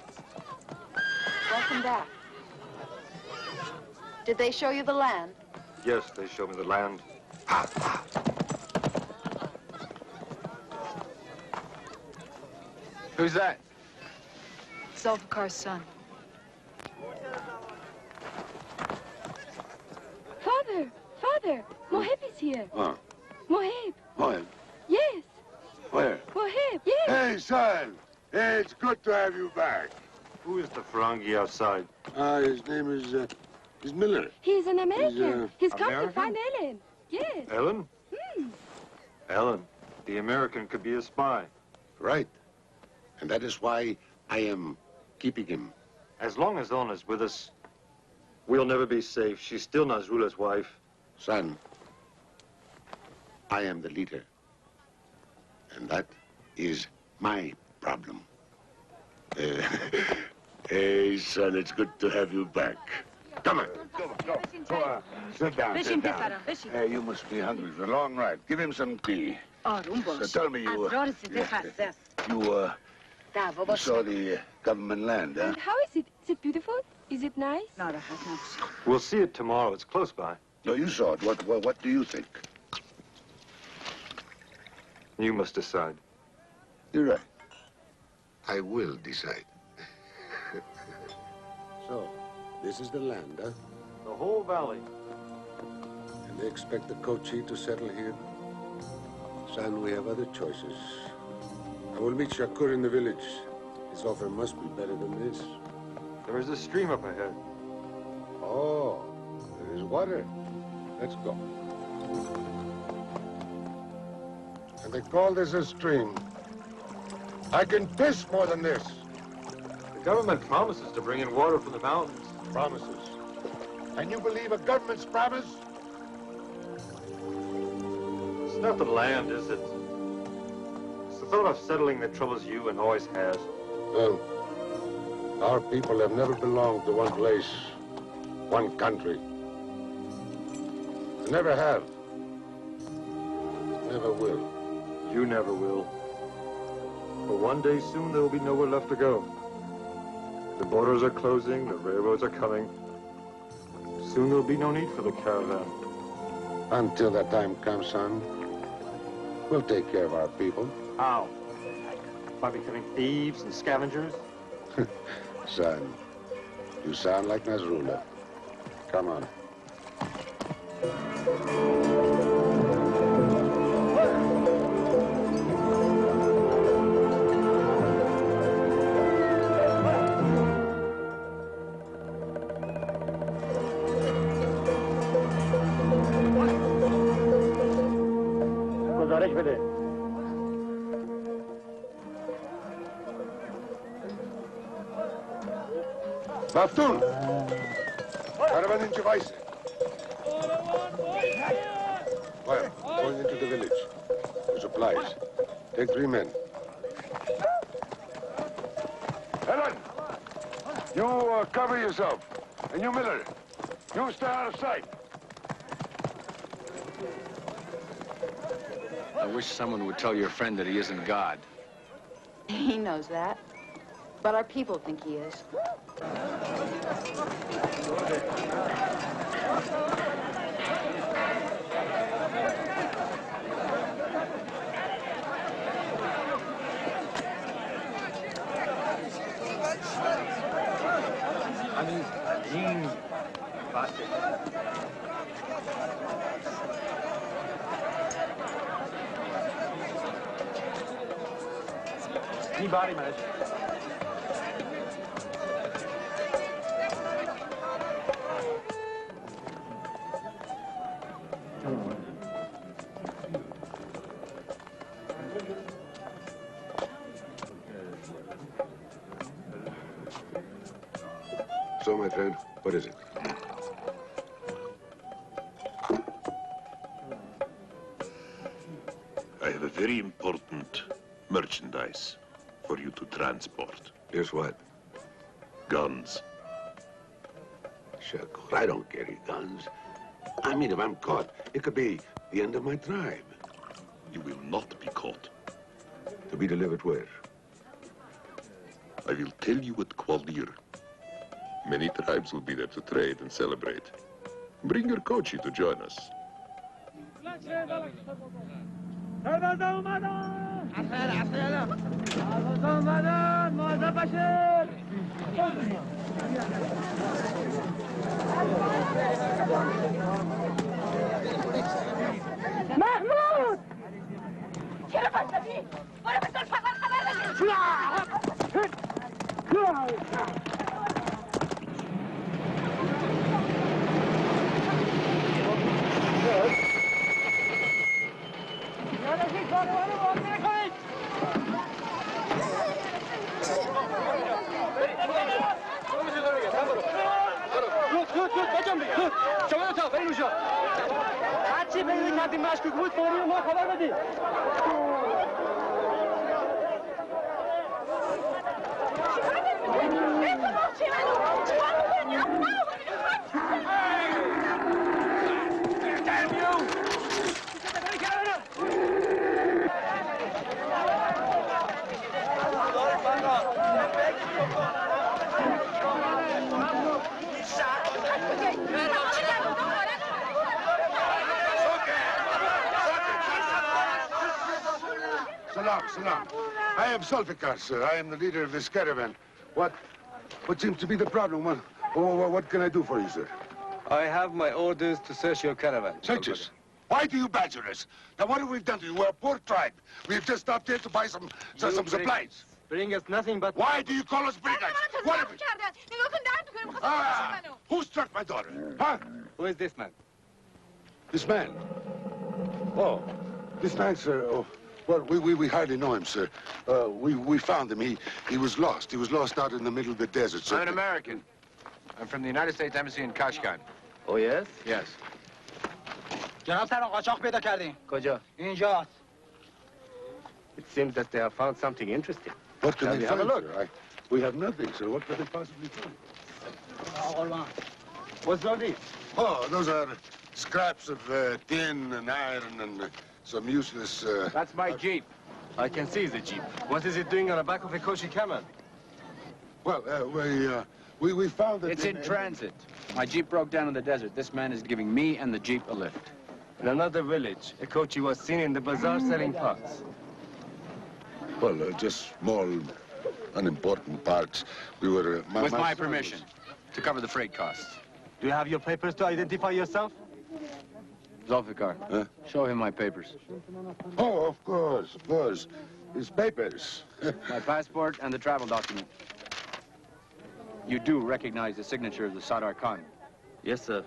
Welcome back. Did they show you the land? Yes, they showed me the land. Who's that? Zulfikar's son. here. What? Mohib. What? Yes. Where? Mohib, yes. Hey, son. Hey, it's good to have you back. Who is the Ferengi outside? His name is Miller. He's an American. He's come to American? find Ellen. Yes. Ellen? Hmm. Ellen, the American could be a spy. Right. And that is why I am keeping him. As long as Ellen is with us, we'll never be safe. She's still Nasrula's wife. Son, I am the leader. And that is my problem. Hey, son, it's good to have you back. Come on. Go. Sit down, sit down. Hey, you must be hungry for a long ride. Give him some tea. So tell me you saw the government land, huh? And how is it? Is it beautiful? Is it nice? We'll see it tomorrow. It's close by. No, you saw it. What do you think? You must decide. You're right. I will decide. So, this is the land, huh? The whole valley. And they expect the Kochi to settle here? Son, we have other choices. I will meet Shakur in the village. His offer must be better than this. There is a stream up ahead. Oh, there is water. Let's go. And they call this a stream. I can piss more than this. The government promises to bring in water from the mountains. Promises. And you believe a government's promise? It's not the land, is it? It's the thought of settling that troubles you and always has. Well, our people have never belonged to one place, one country. They never have. Never will. You never will. But one day soon there will be nowhere left to go. The borders are closing, the railroads are coming. Soon there will be no need for the caravan. Until that time comes, son, we'll take care of our people. How? By becoming thieves and scavengers? Son, you sound like Nasrullah. Come on. Maftun! Caravan in Chivais. Well, going into the village. For supplies. Take 3 men. Helen! You cover yourself. And you, Miller, you stay out of sight. I wish someone would tell your friend that he isn't God. He knows that. But our people think he is. Anybody, man. So, my friend, what is it? I have a very important merchandise for you to transport. Here's what? Guns. Shakur, I don't carry guns. I mean, if I'm caught, it could be the end of my tribe. You will not be caught. To be delivered where? I will tell you at Qualir. Many tribes will be there to trade and celebrate. Bring your Kochi to join us. شما دوتا برین اونجا. هرچی پیدا کردیم مشکوک بود فوری ما خبر بدید. Salam. I am Zulfikar, sir. I am the leader of this caravan. What seems to be the problem? What can I do for you, sir? I have my orders to search your caravan. Search us? Why do you badger us? Now, what have we done to you? We're a poor tribe. We've just stopped here to buy some supplies. Bring us nothing but... Why do you call us brigands? What have we... Who struck my daughter? Huh? Who is this man? This man? Oh, this man, sir. Oh, well, we hardly know him, sir. We found him. He was lost. He was lost out in the middle of the desert, sir. I'm an American. I'm from the United States Embassy in Kashgan. Oh, yes? Yes. جناب سران قاچاق پیدا کردیم. کجا؟ اینجاست. It seems that they have found something interesting. What can Shall they we have find, a look? sir? We have nothing, sir. What could they possibly find? What's all this? Oh, those are scraps of tin and iron and some useless... That's my Jeep. I can see the Jeep. What is it doing on the back of a Kochi camel? Well, we found that... It's in transit. My Jeep broke down in the desert. This man is giving me and the Jeep a lift. In another village, a Kochi was seen in the bazaar selling parts. Well, just small, unimportant parts. We were... With my permission, to cover the freight costs. Do you have your papers to identify yourself? Zulfikar, show him my papers. Oh, of course. His papers. My passport and the travel document. You do recognize the signature of the Sadar Khan? Yes, sir.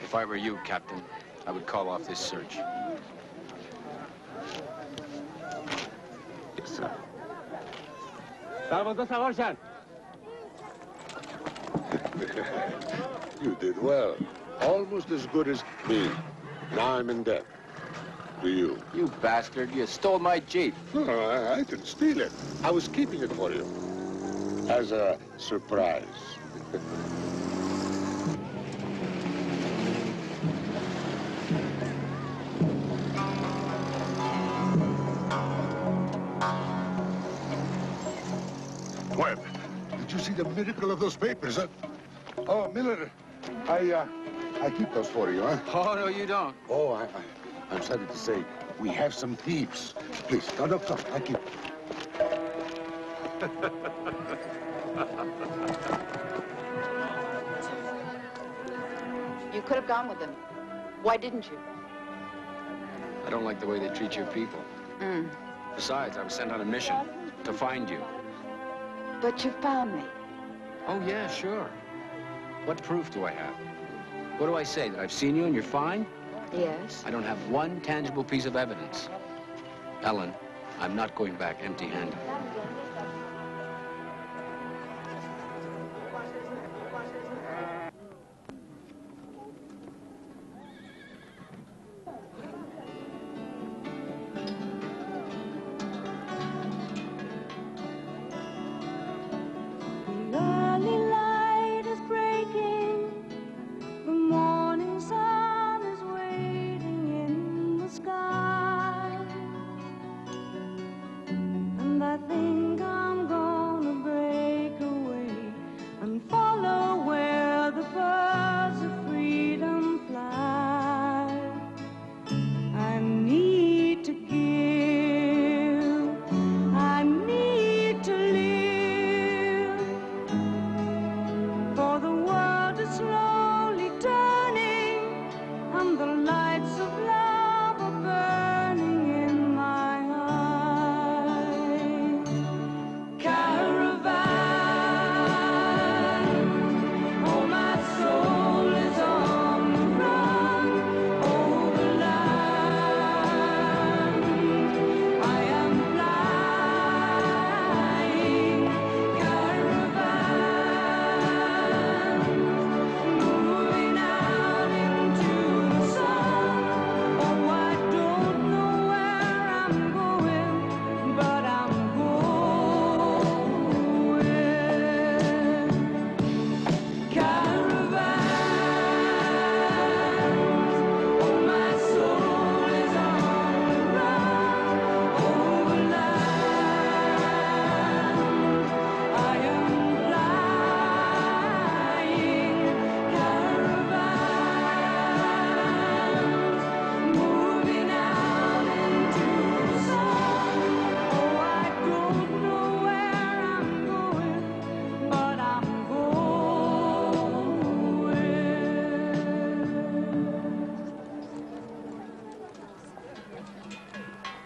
If I were you, Captain, I would call off this search. Yes, sir. You did well. Almost as good as me. Now I'm in debt. To you. You bastard, you stole my Jeep. No, I didn't steal it. I was keeping it for you. As a surprise. Well, did you see the miracle of those papers? Oh, Miller, I keep those for you, huh? Oh, no, you don't. Oh, I'm sorry to say, we have some thieves. Please, no, come, I keep. You could have gone with them. Why didn't you? I don't like the way they treat your people. Besides, I was sent on a mission to find you. But you found me. Oh, yeah, sure. What proof do I have? What do I say, that I've seen you and you're fine? Yes. I don't have one tangible piece of evidence. Ellen, I'm not going back empty-handed. That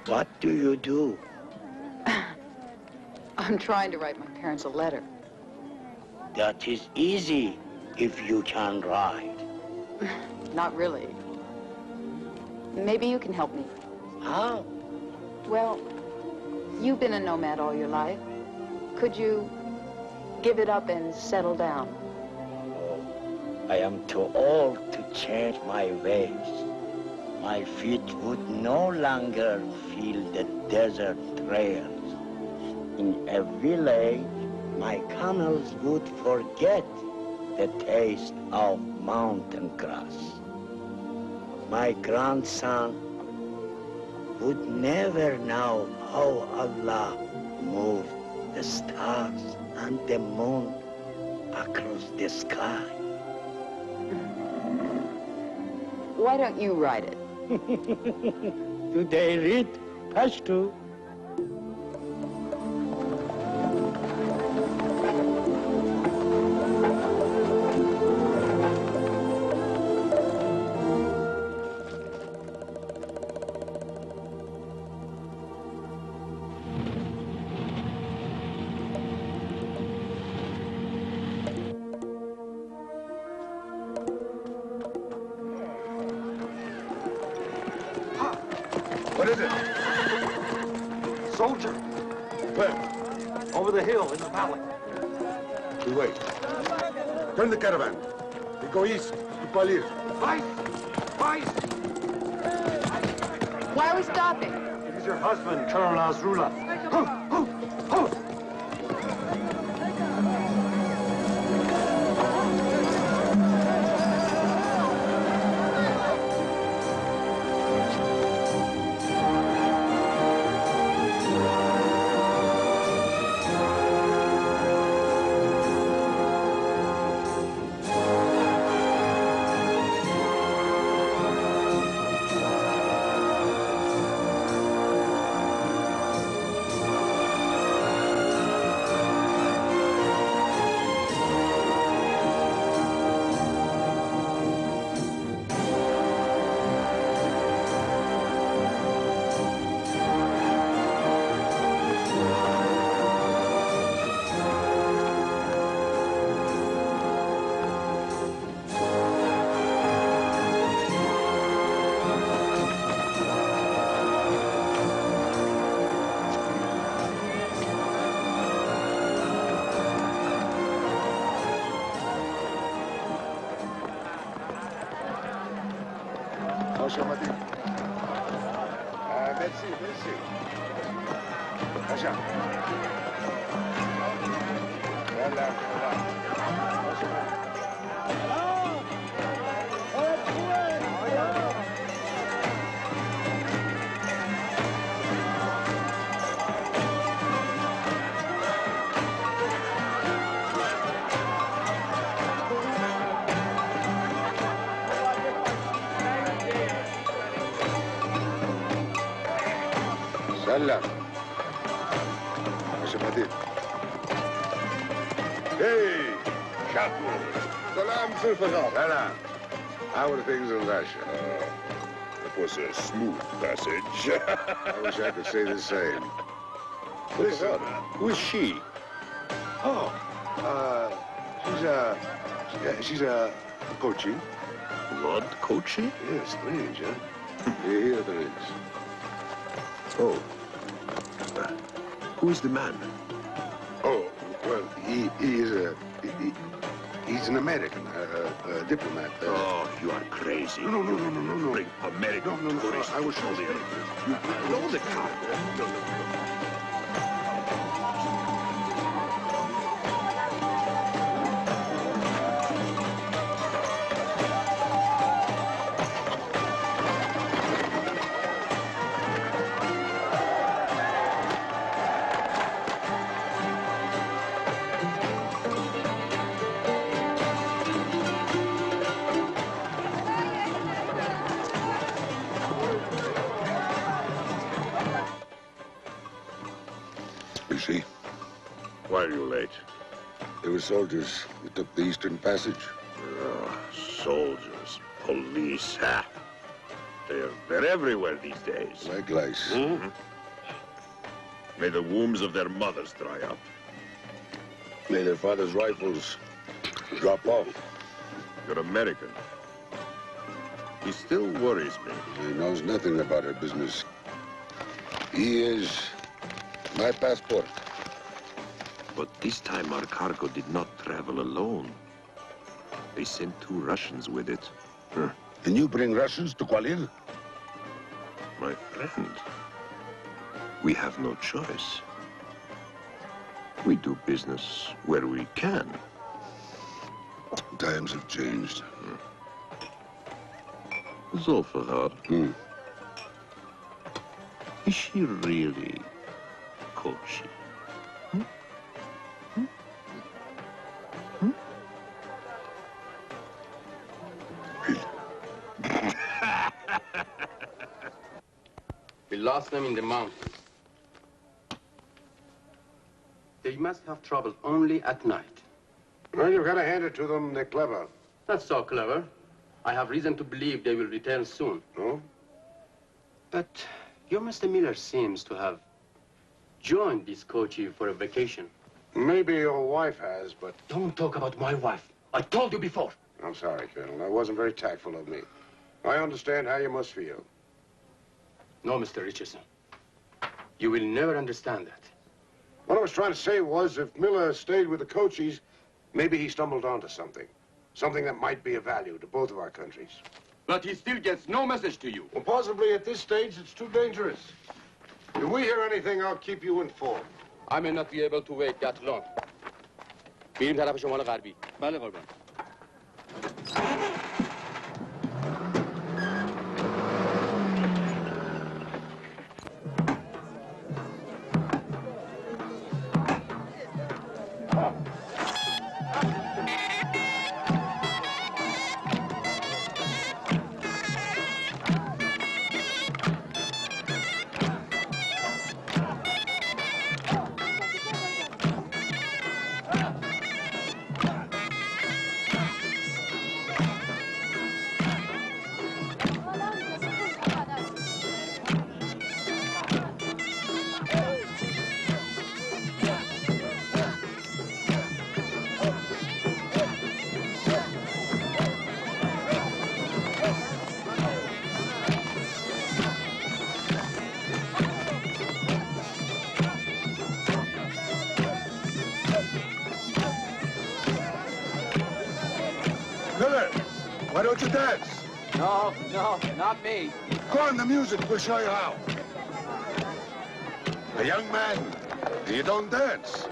What do you do? I'm trying to write my parents a letter. That is easy if you can write. Not really. Maybe you can help me. How? Well, you've been a nomad all your life. Could you give it up and settle down? I am too old to change my ways. My feet would no longer feel the desert trails. In a village, my camels would forget the taste of mountain grass. My grandson would never know how Allah moved the stars and the moon across the sky. Why don't you write it? Do they read Pashto? What is it? Soldier. Where? Over the hill in the valley. We wait. Turn the caravan. We go east to Palir. Vice! Vice! Why are we stopping? It is your husband, Colonel Nasrullah. خوش آمدید. مرسی مرسی. باشه. بله سلام خوش آمدید. Hey, Shaku. Salam, Zulfikar. Salam. How are things in Russia? It was a smooth passage. I wish I could say the same. Listen, who is she? Oh, she's a Kochi. Lord Kochi? Yes, strange, huh? Here there is. Oh. Who is the man? Oh, well, he's an American, a diplomat. Oh, you are crazy. No. Bring American tourists. I will show you. You know the cargo. No. You see? Why are you late? There were soldiers who took the Eastern Passage. Soldiers, police, ha! They're everywhere these days. Like lice. Mm-hmm. May the wombs of their mothers dry up. May their fathers' rifles drop off. You're American. He still worries me. He knows nothing about our business. He is my passport. But this time our cargo did not travel alone. They sent 2 Russians with it. Huh. And you bring Russians to Kuala? My friend, we have no choice. We do business where we can. Times have changed. So for her. Is she really Kochi? We lost them in the mountains. They must have traveled only at night. Well, you've got to hand it to them. They're clever. Not so clever. I have reason to believe they will return soon. Oh? But your Mr. Miller seems to have joined this Kochi for a vacation. Maybe your wife has, but... Don't talk about my wife. I told you before. I'm sorry, Colonel. That wasn't very tactful of me. I understand how you must feel. No, Mr. Richardson. You will never understand that. What I was trying to say was, if Miller stayed with the Cochis, maybe he stumbled onto something. Something that might be of value to both of our countries. But he still gets no message to you. Well, possibly at this stage, it's too dangerous. If we hear anything, I'll keep you informed. I may not be able to wait that long. بریم طرف شمال غربی. بله قربان. Why don't you dance? No, not me. Go on, the music will show you how. A young man, you don't dance.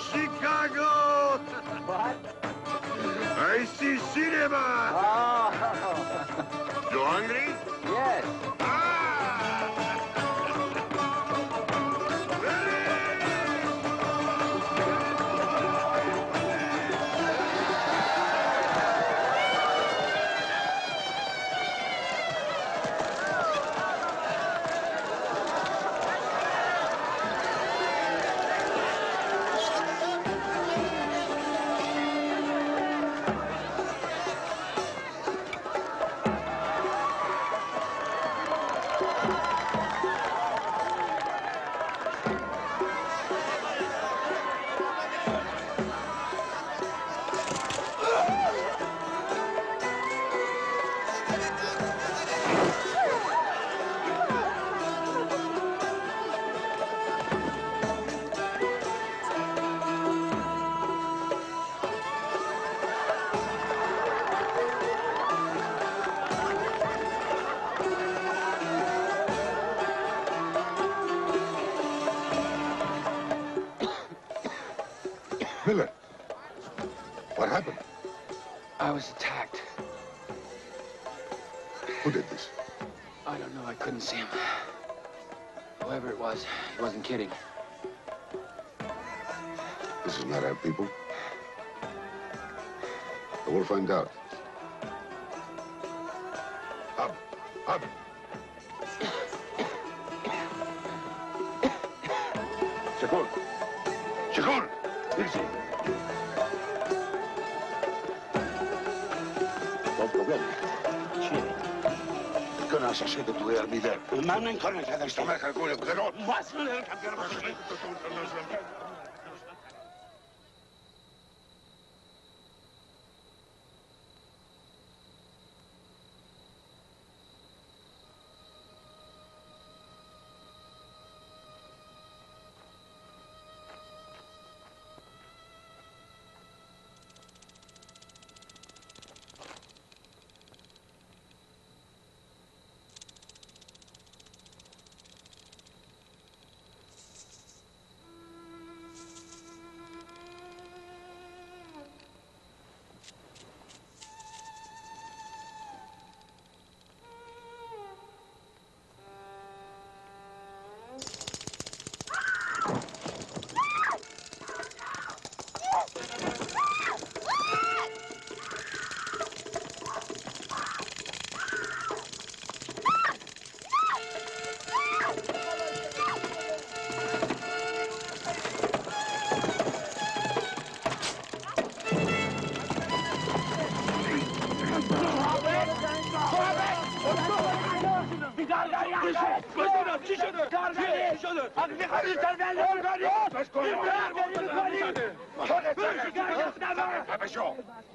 Chicago! What? I see cinema! Oh. You hungry? Yes. Miller, what happened? I was attacked. Who did this? I don't know. I couldn't see him. Whoever it was, he wasn't kidding. This is not our people. But we'll find out. Up, up. Second. Second. Easy. Non problemi. کنه شده تو میده. من این کار نکردم. استمر کار کنه. برو. مسئله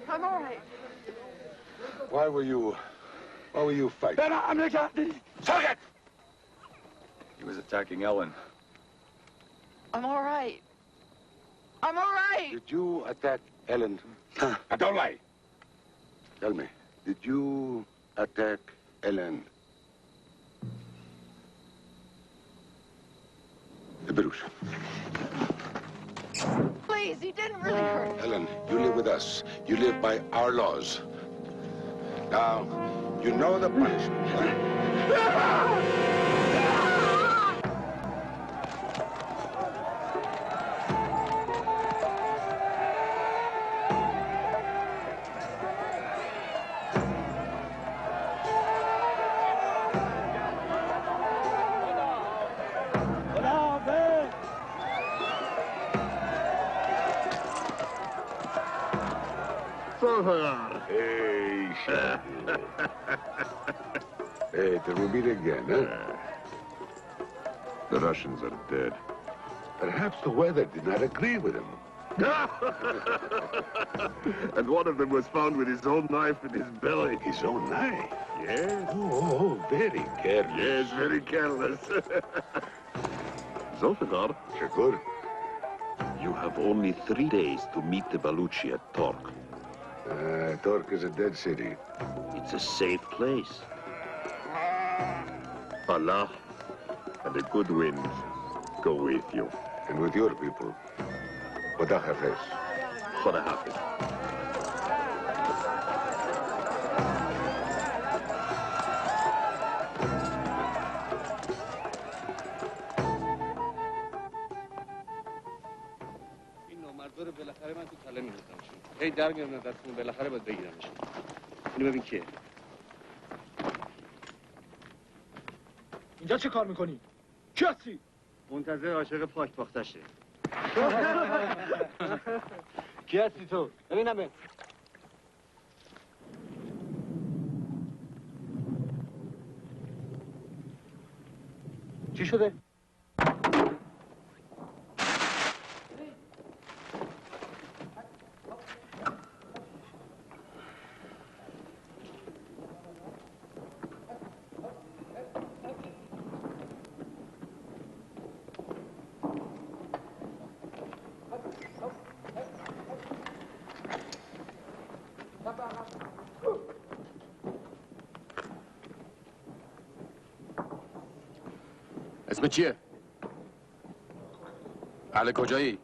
I'm all right. Why were you fighting? Target! He was attacking Ellen. I'm all right. I'm all right. Did you attack Ellen? Don't lie. Tell me, did you attack Ellen? Bruce. Please, he didn't really hurt. Ellen, you live with us. You live by our laws. Now, you know the punishment. Hey, hey, till we meet again, huh? The Russians are dead. Perhaps the weather did not agree with him. And one of them was found with his own knife in his belly. His own knife? Yes. Oh, very careless. Yes, very careless. Zoltagar. Shakur. You have only 3 days to meet the Baluchi at Tork. Tork is a dead city. It's a safe place. Allah and the good winds go with you. And with your people. خدا حافظ. خدا حافظ. این نامردا رو بالاخره من تو تله می‌ندازمشون. هی در میارن دستمون، بالاخره باید بگیرمشون. اینو ببین کیه. اینجا چه کار میکنی؟ کی هستی؟ منتظر عاشق پاک باختشه. کی هستی تو؟ ببینم. چی شده؟ اسم چیه؟ اهل کجایی؟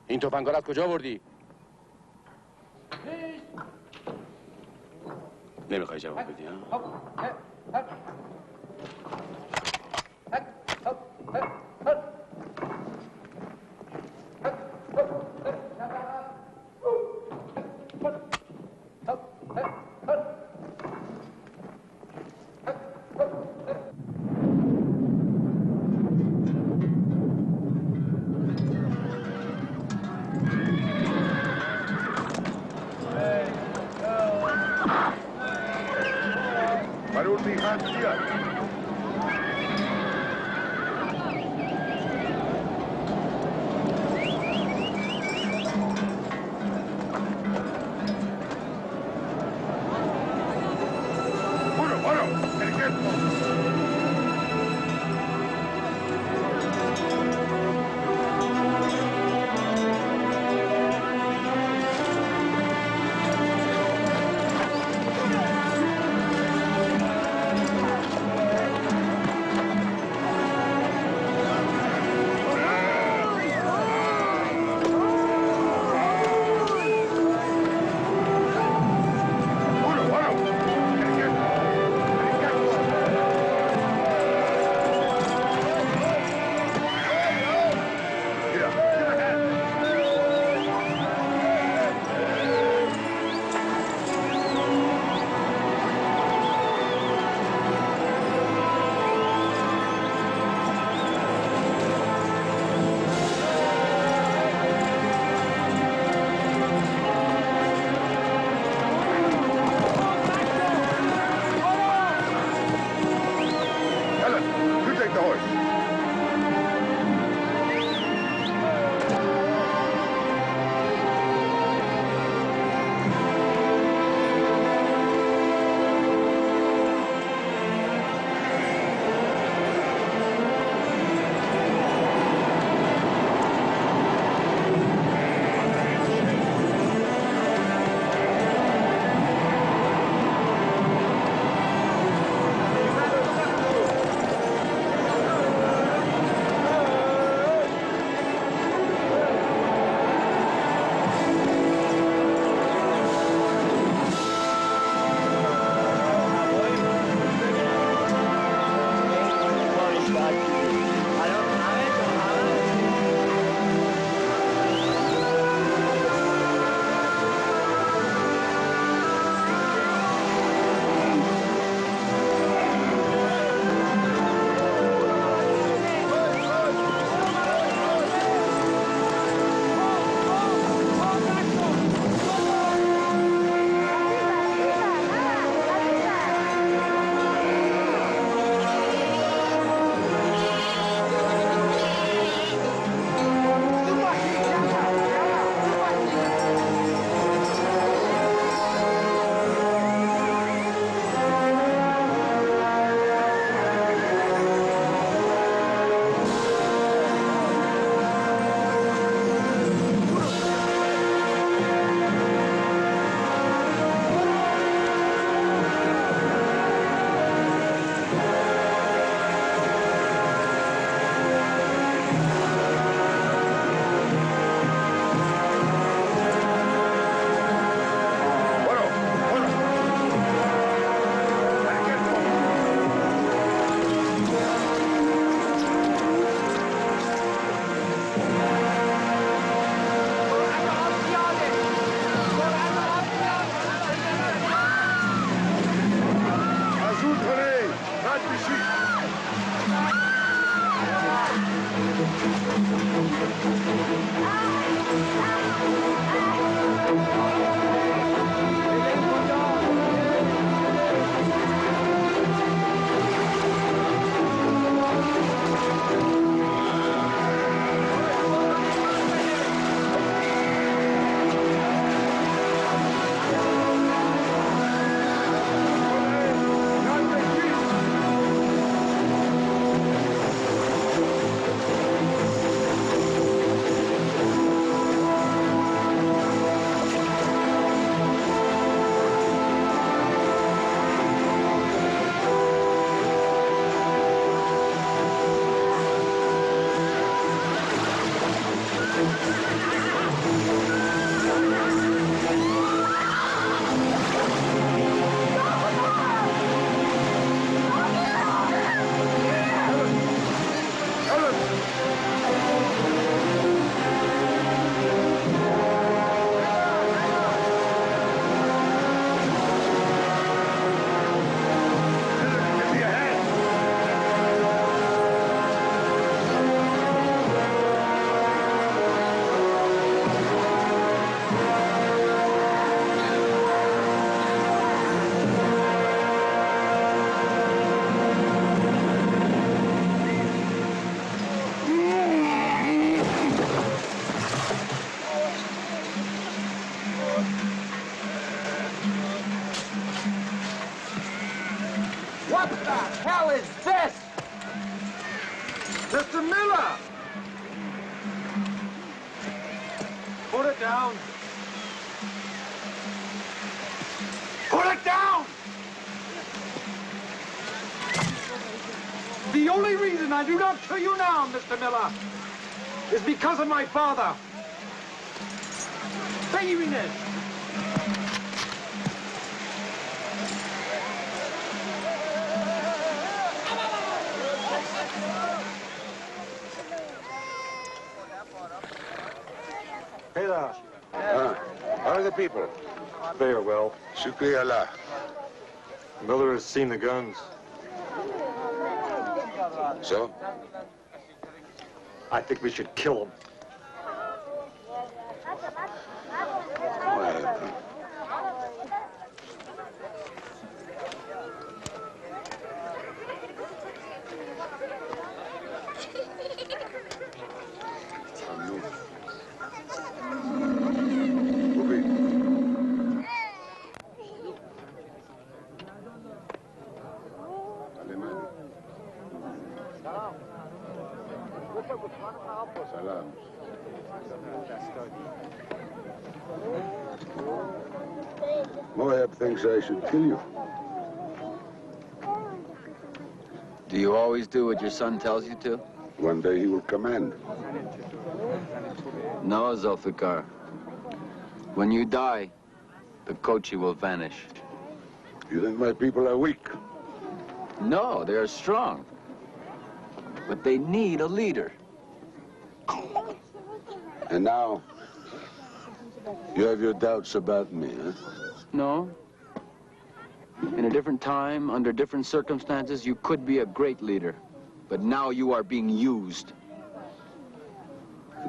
این تفنگا رو از کجا آوردی؟ نمیخوای جواب بدی ها؟ Warum die Hand hier? What the hell is this? Mr. Miller! Put it down. Put it down! The only reason I do not kill you now, Mr. Miller, is because of my father. Bayonet! Hey there. How are the people? They are well. Shukri Allah. Miller has seen the guns. So? I think we should kill them. Salam. Moab thinks I should kill you. Do you always do what your son tells you to? One day he will command. No, Zulfikar. When you die, the Kochi will vanish. You think my people are weak? No, they are strong. But they need a leader. And now, you have your doubts about me, huh? No. In a different time, under different circumstances, you could be a great leader. But now you are being used.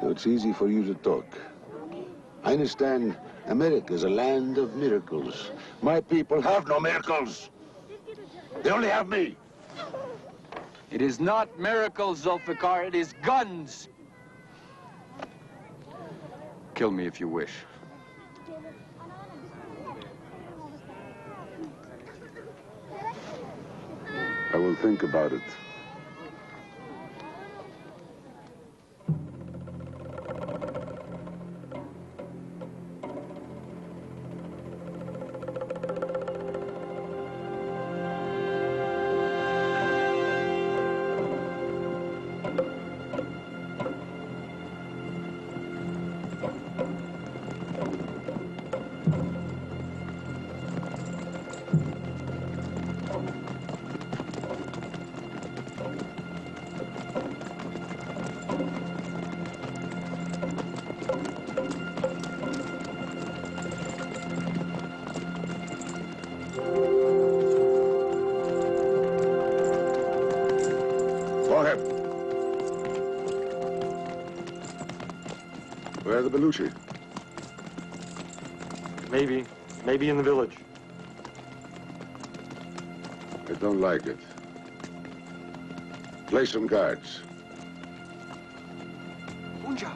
So it's easy for you to talk. I understand America is a land of miracles. My people have no miracles. They only have me. It is not miracles, Zulfikar. It is guns. Kill me if you wish. I will think about it. Go ahead. Where are the Belushi? Maybe in the village. I don't like it. Place some guards. Unja!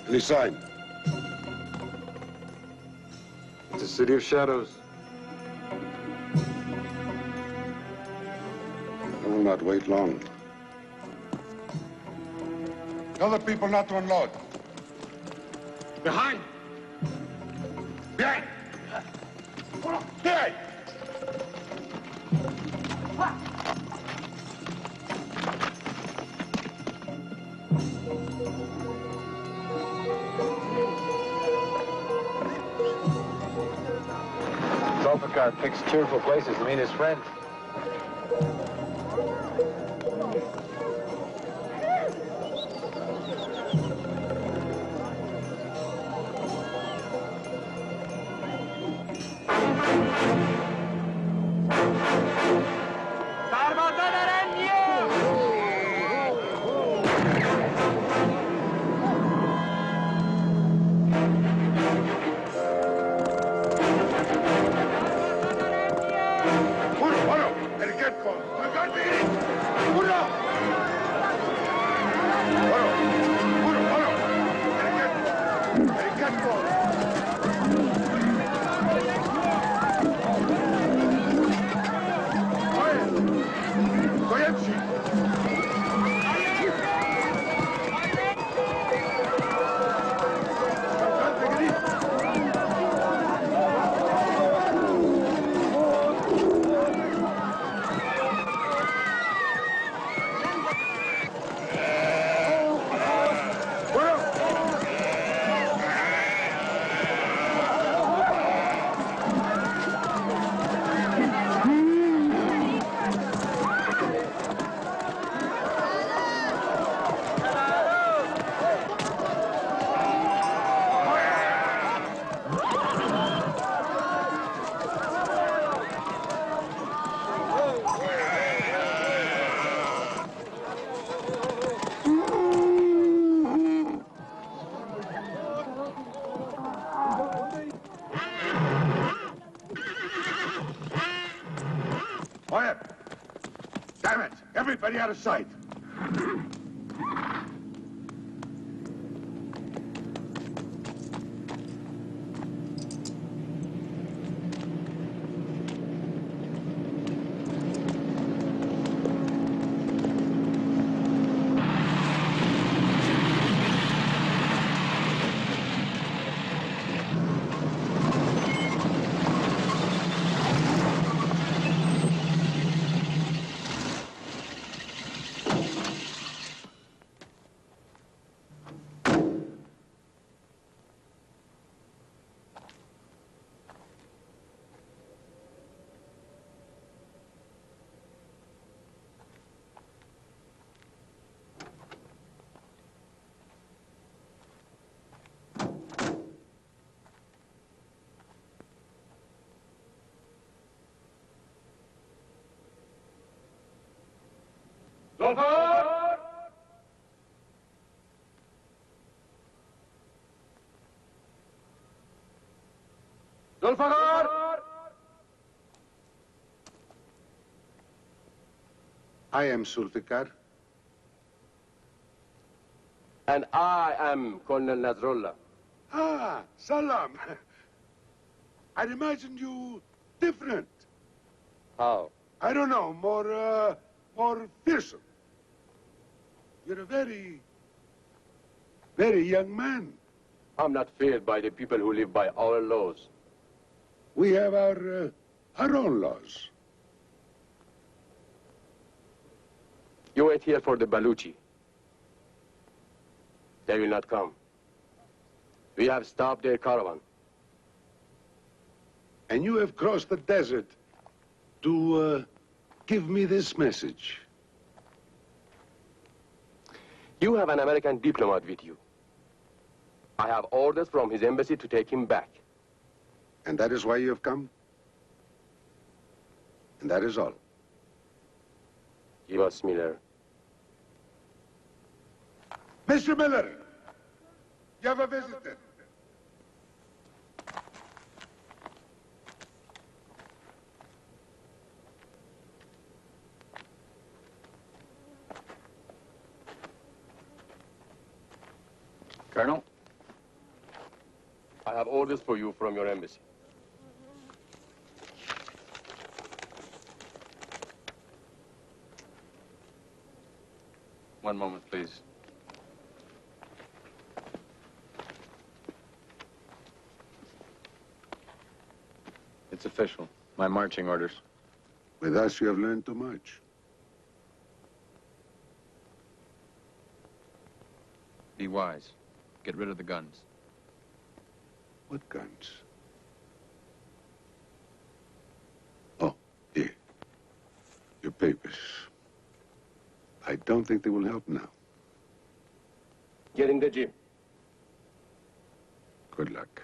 Any sign? It's a city of shadows. I will not wait long. Tell the people not to unload. Behind! Behind! Behind! Sulphur picks cheerful places to meet his friends. Quiet! Damn it! Everybody out of sight! Zulfikar! Zulfikar! I am Zulfikar. And I am Colonel Nasrullah. Ah, salam. I'd imagined you different. How? I don't know, more fearsome. You're a very young man. I'm not feared by the people who live by our laws. We have our own laws. You wait here for the Baluchi. They will not come. We have stopped their caravan. And you have crossed the desert to give me this message. You have an American diplomat with you. I have orders from his embassy to take him back. And that is why you have come? And that is all. Give us Miller. Mr. Miller, you have a visitor. Colonel? I have orders for you from your embassy. One moment, please. It's official. My marching orders. With us, you have learned too much. Be wise. Get rid of the guns. What guns? Oh, here. Your papers. I don't think they will help now. Get in the jeep. Good luck.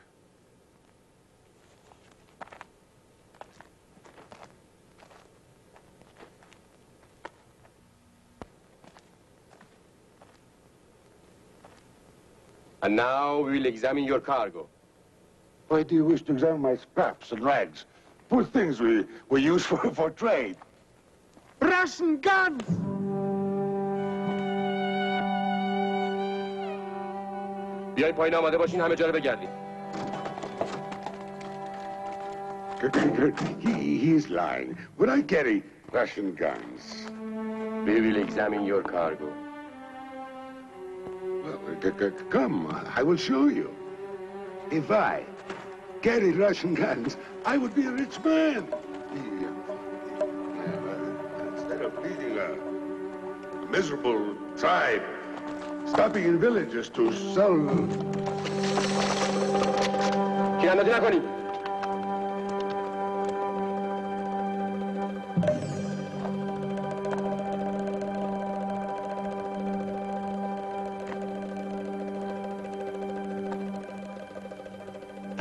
And now we will examine your cargo. Why do you wish to examine my scraps and rags? Poor things we use for trade. Russian guns! بیاین پایین آماده باشین همه جا رو بگردید. He's lying. Would I carry Russian guns? We will examine your cargo. Well, come, I will show you. If I carried Russian guns, I would be a rich man. Instead of leading a miserable tribe, stopping in villages to sell... خیانتی نکنید.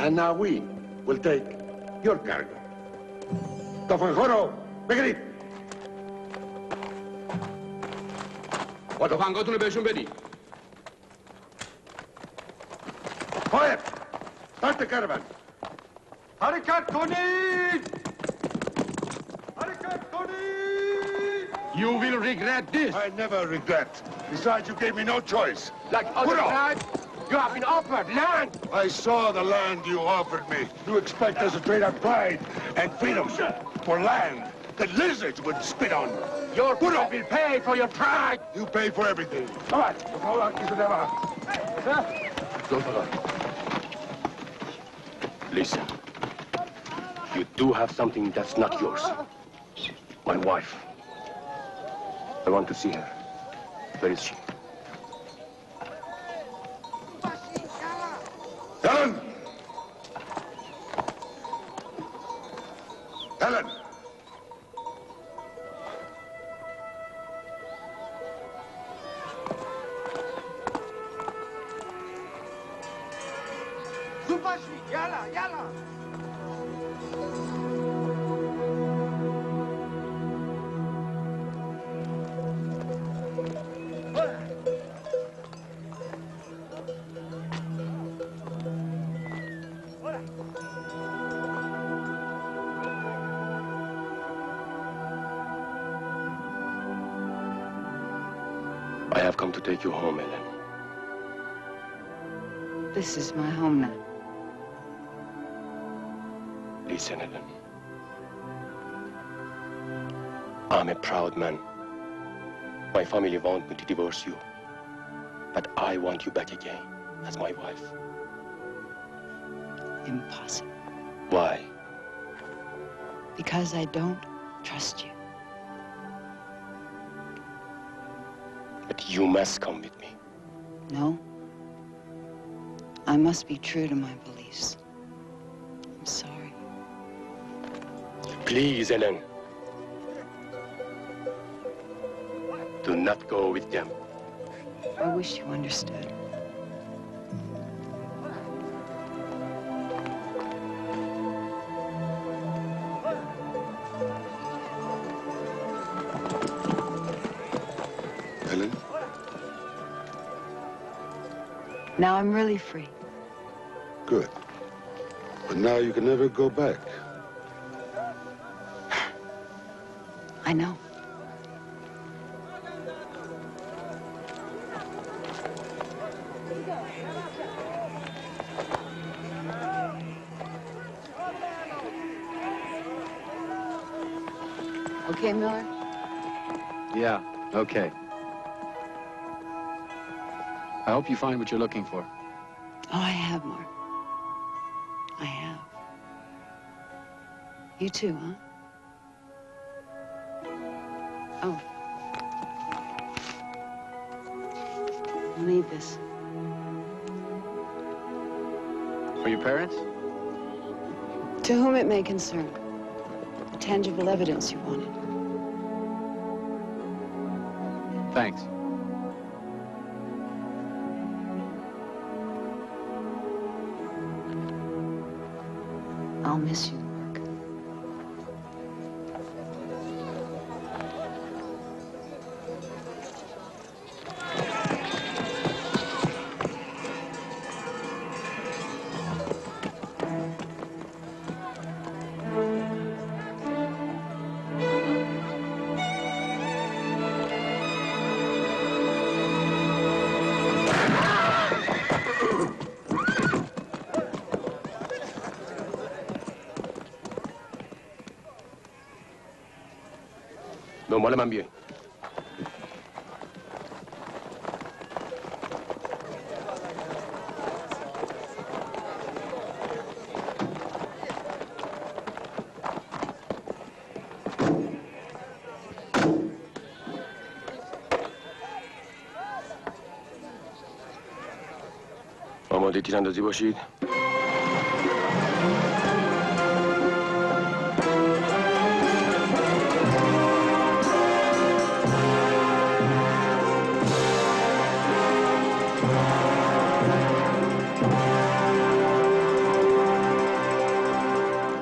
And now we will take your cargo. تفنگ‌ها بگیرید. با تفنگاتون رو بهشون بدید. Fire! Start the caravan. حرکت کنید! حرکت کنید! You will regret this. I never regret. Besides, you gave me no choice. Like other tribes, you have been offered land. I saw the land you offered me. You expect us to trade our pride and freedom for land that lizards would spit on. Your people will pay for your pride. You pay for everything. Come on. Listen. You do have something that's not yours. My wife. I want to see her. Where is she? Helen! Helen! زوباشی یالا یالا I have come to take you home, Ellen. This is my home now. Listen, Ellen. I'm a proud man. My family want me to divorce you. But I want you back again as my wife. Impossible. Why? Because I don't trust you. But you must come with me. No. I must be true to my beliefs. I'm sorry. Please, Ellen. Do not go with them. I wish you understood. Ellen? Now I'm really free. Good. But now you can never go back. I know. Okay, Miller? Yeah, okay. I hope you find what you're looking for. Oh, I have, Mark. I have. You too, huh? Oh. I'll need this. For your parents? To whom it may concern. The tangible evidence you wanted. Thanks. I'll miss you, Mark. دنبال من بیاین. آماده تیراندازی باشید.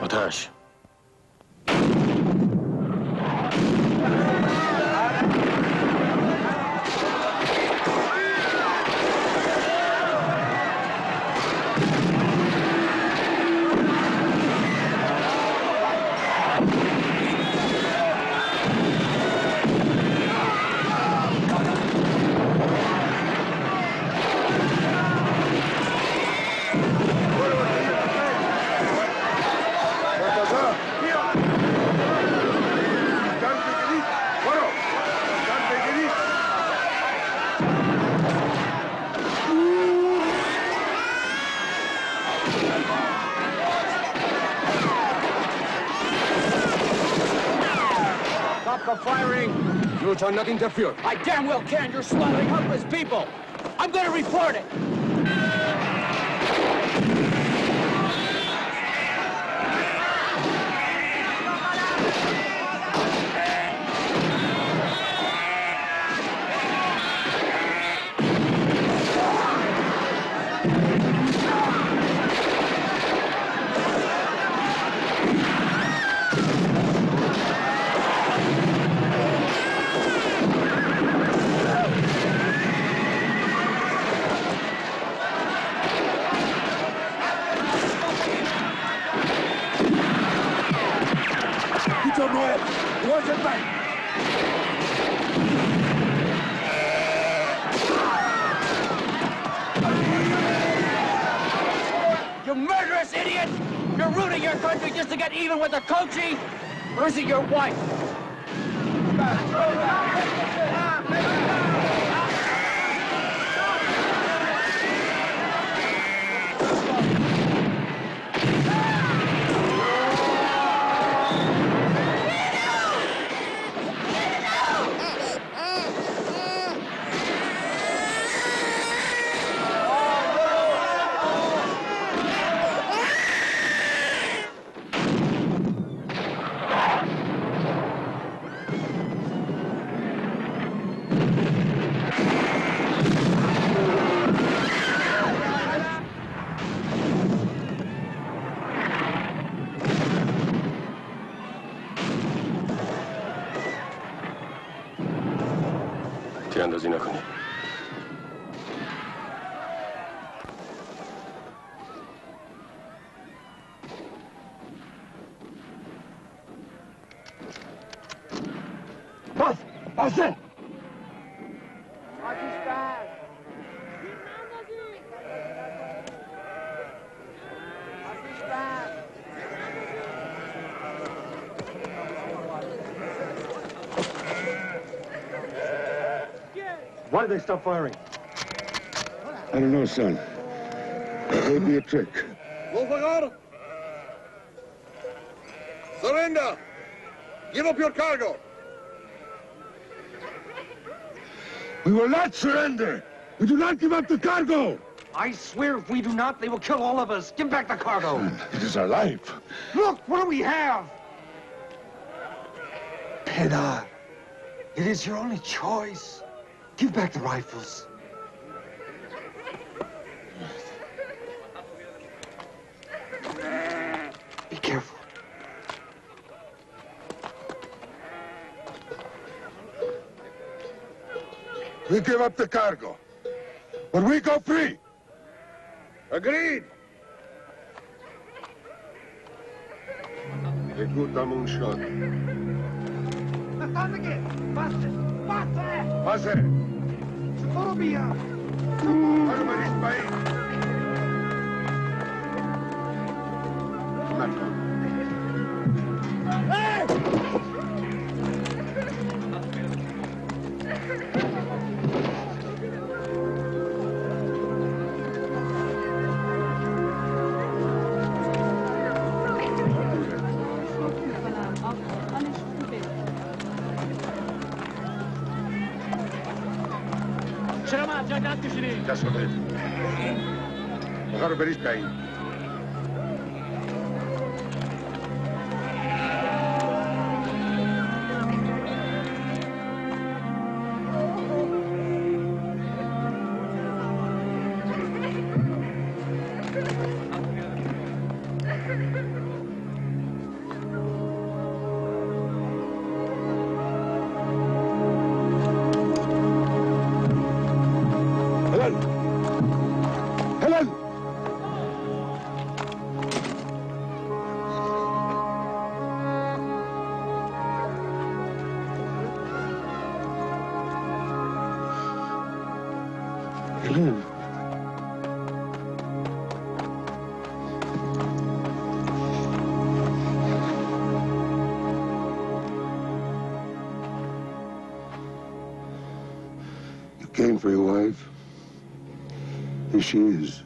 آتش. Stop firing! You shall not interfere. I damn well can. You're slaughtering helpless people. I'm gonna report it. this, idiot? You're rooting your country just to get even with the Coachie? Or is it your wife? اندازی نکنی. بسه Why did they stop firing? I don't know, son. It may be a trick. Surrender! Give up your cargo! We will not surrender! We do not give up the cargo! I swear if we do not, they will kill all of us. Give back the cargo. Son, it is our life. Look, what do we have? Pedar, it is your only choice. Give back the rifles. Be careful. We give up the cargo. But we go free. Agreed. A good shot. Pase. Colombia. چرا ما جای دست کشیدیم؟ دست بده. آقا رو بریز پایین. Came for your wife. Here she is.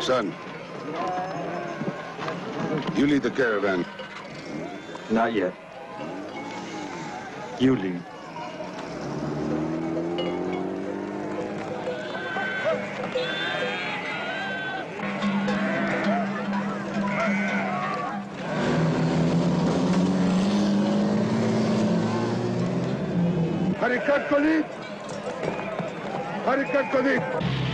Son, you lead the caravan. Not yet. You lead. حرکت کنید! حرکت کنید!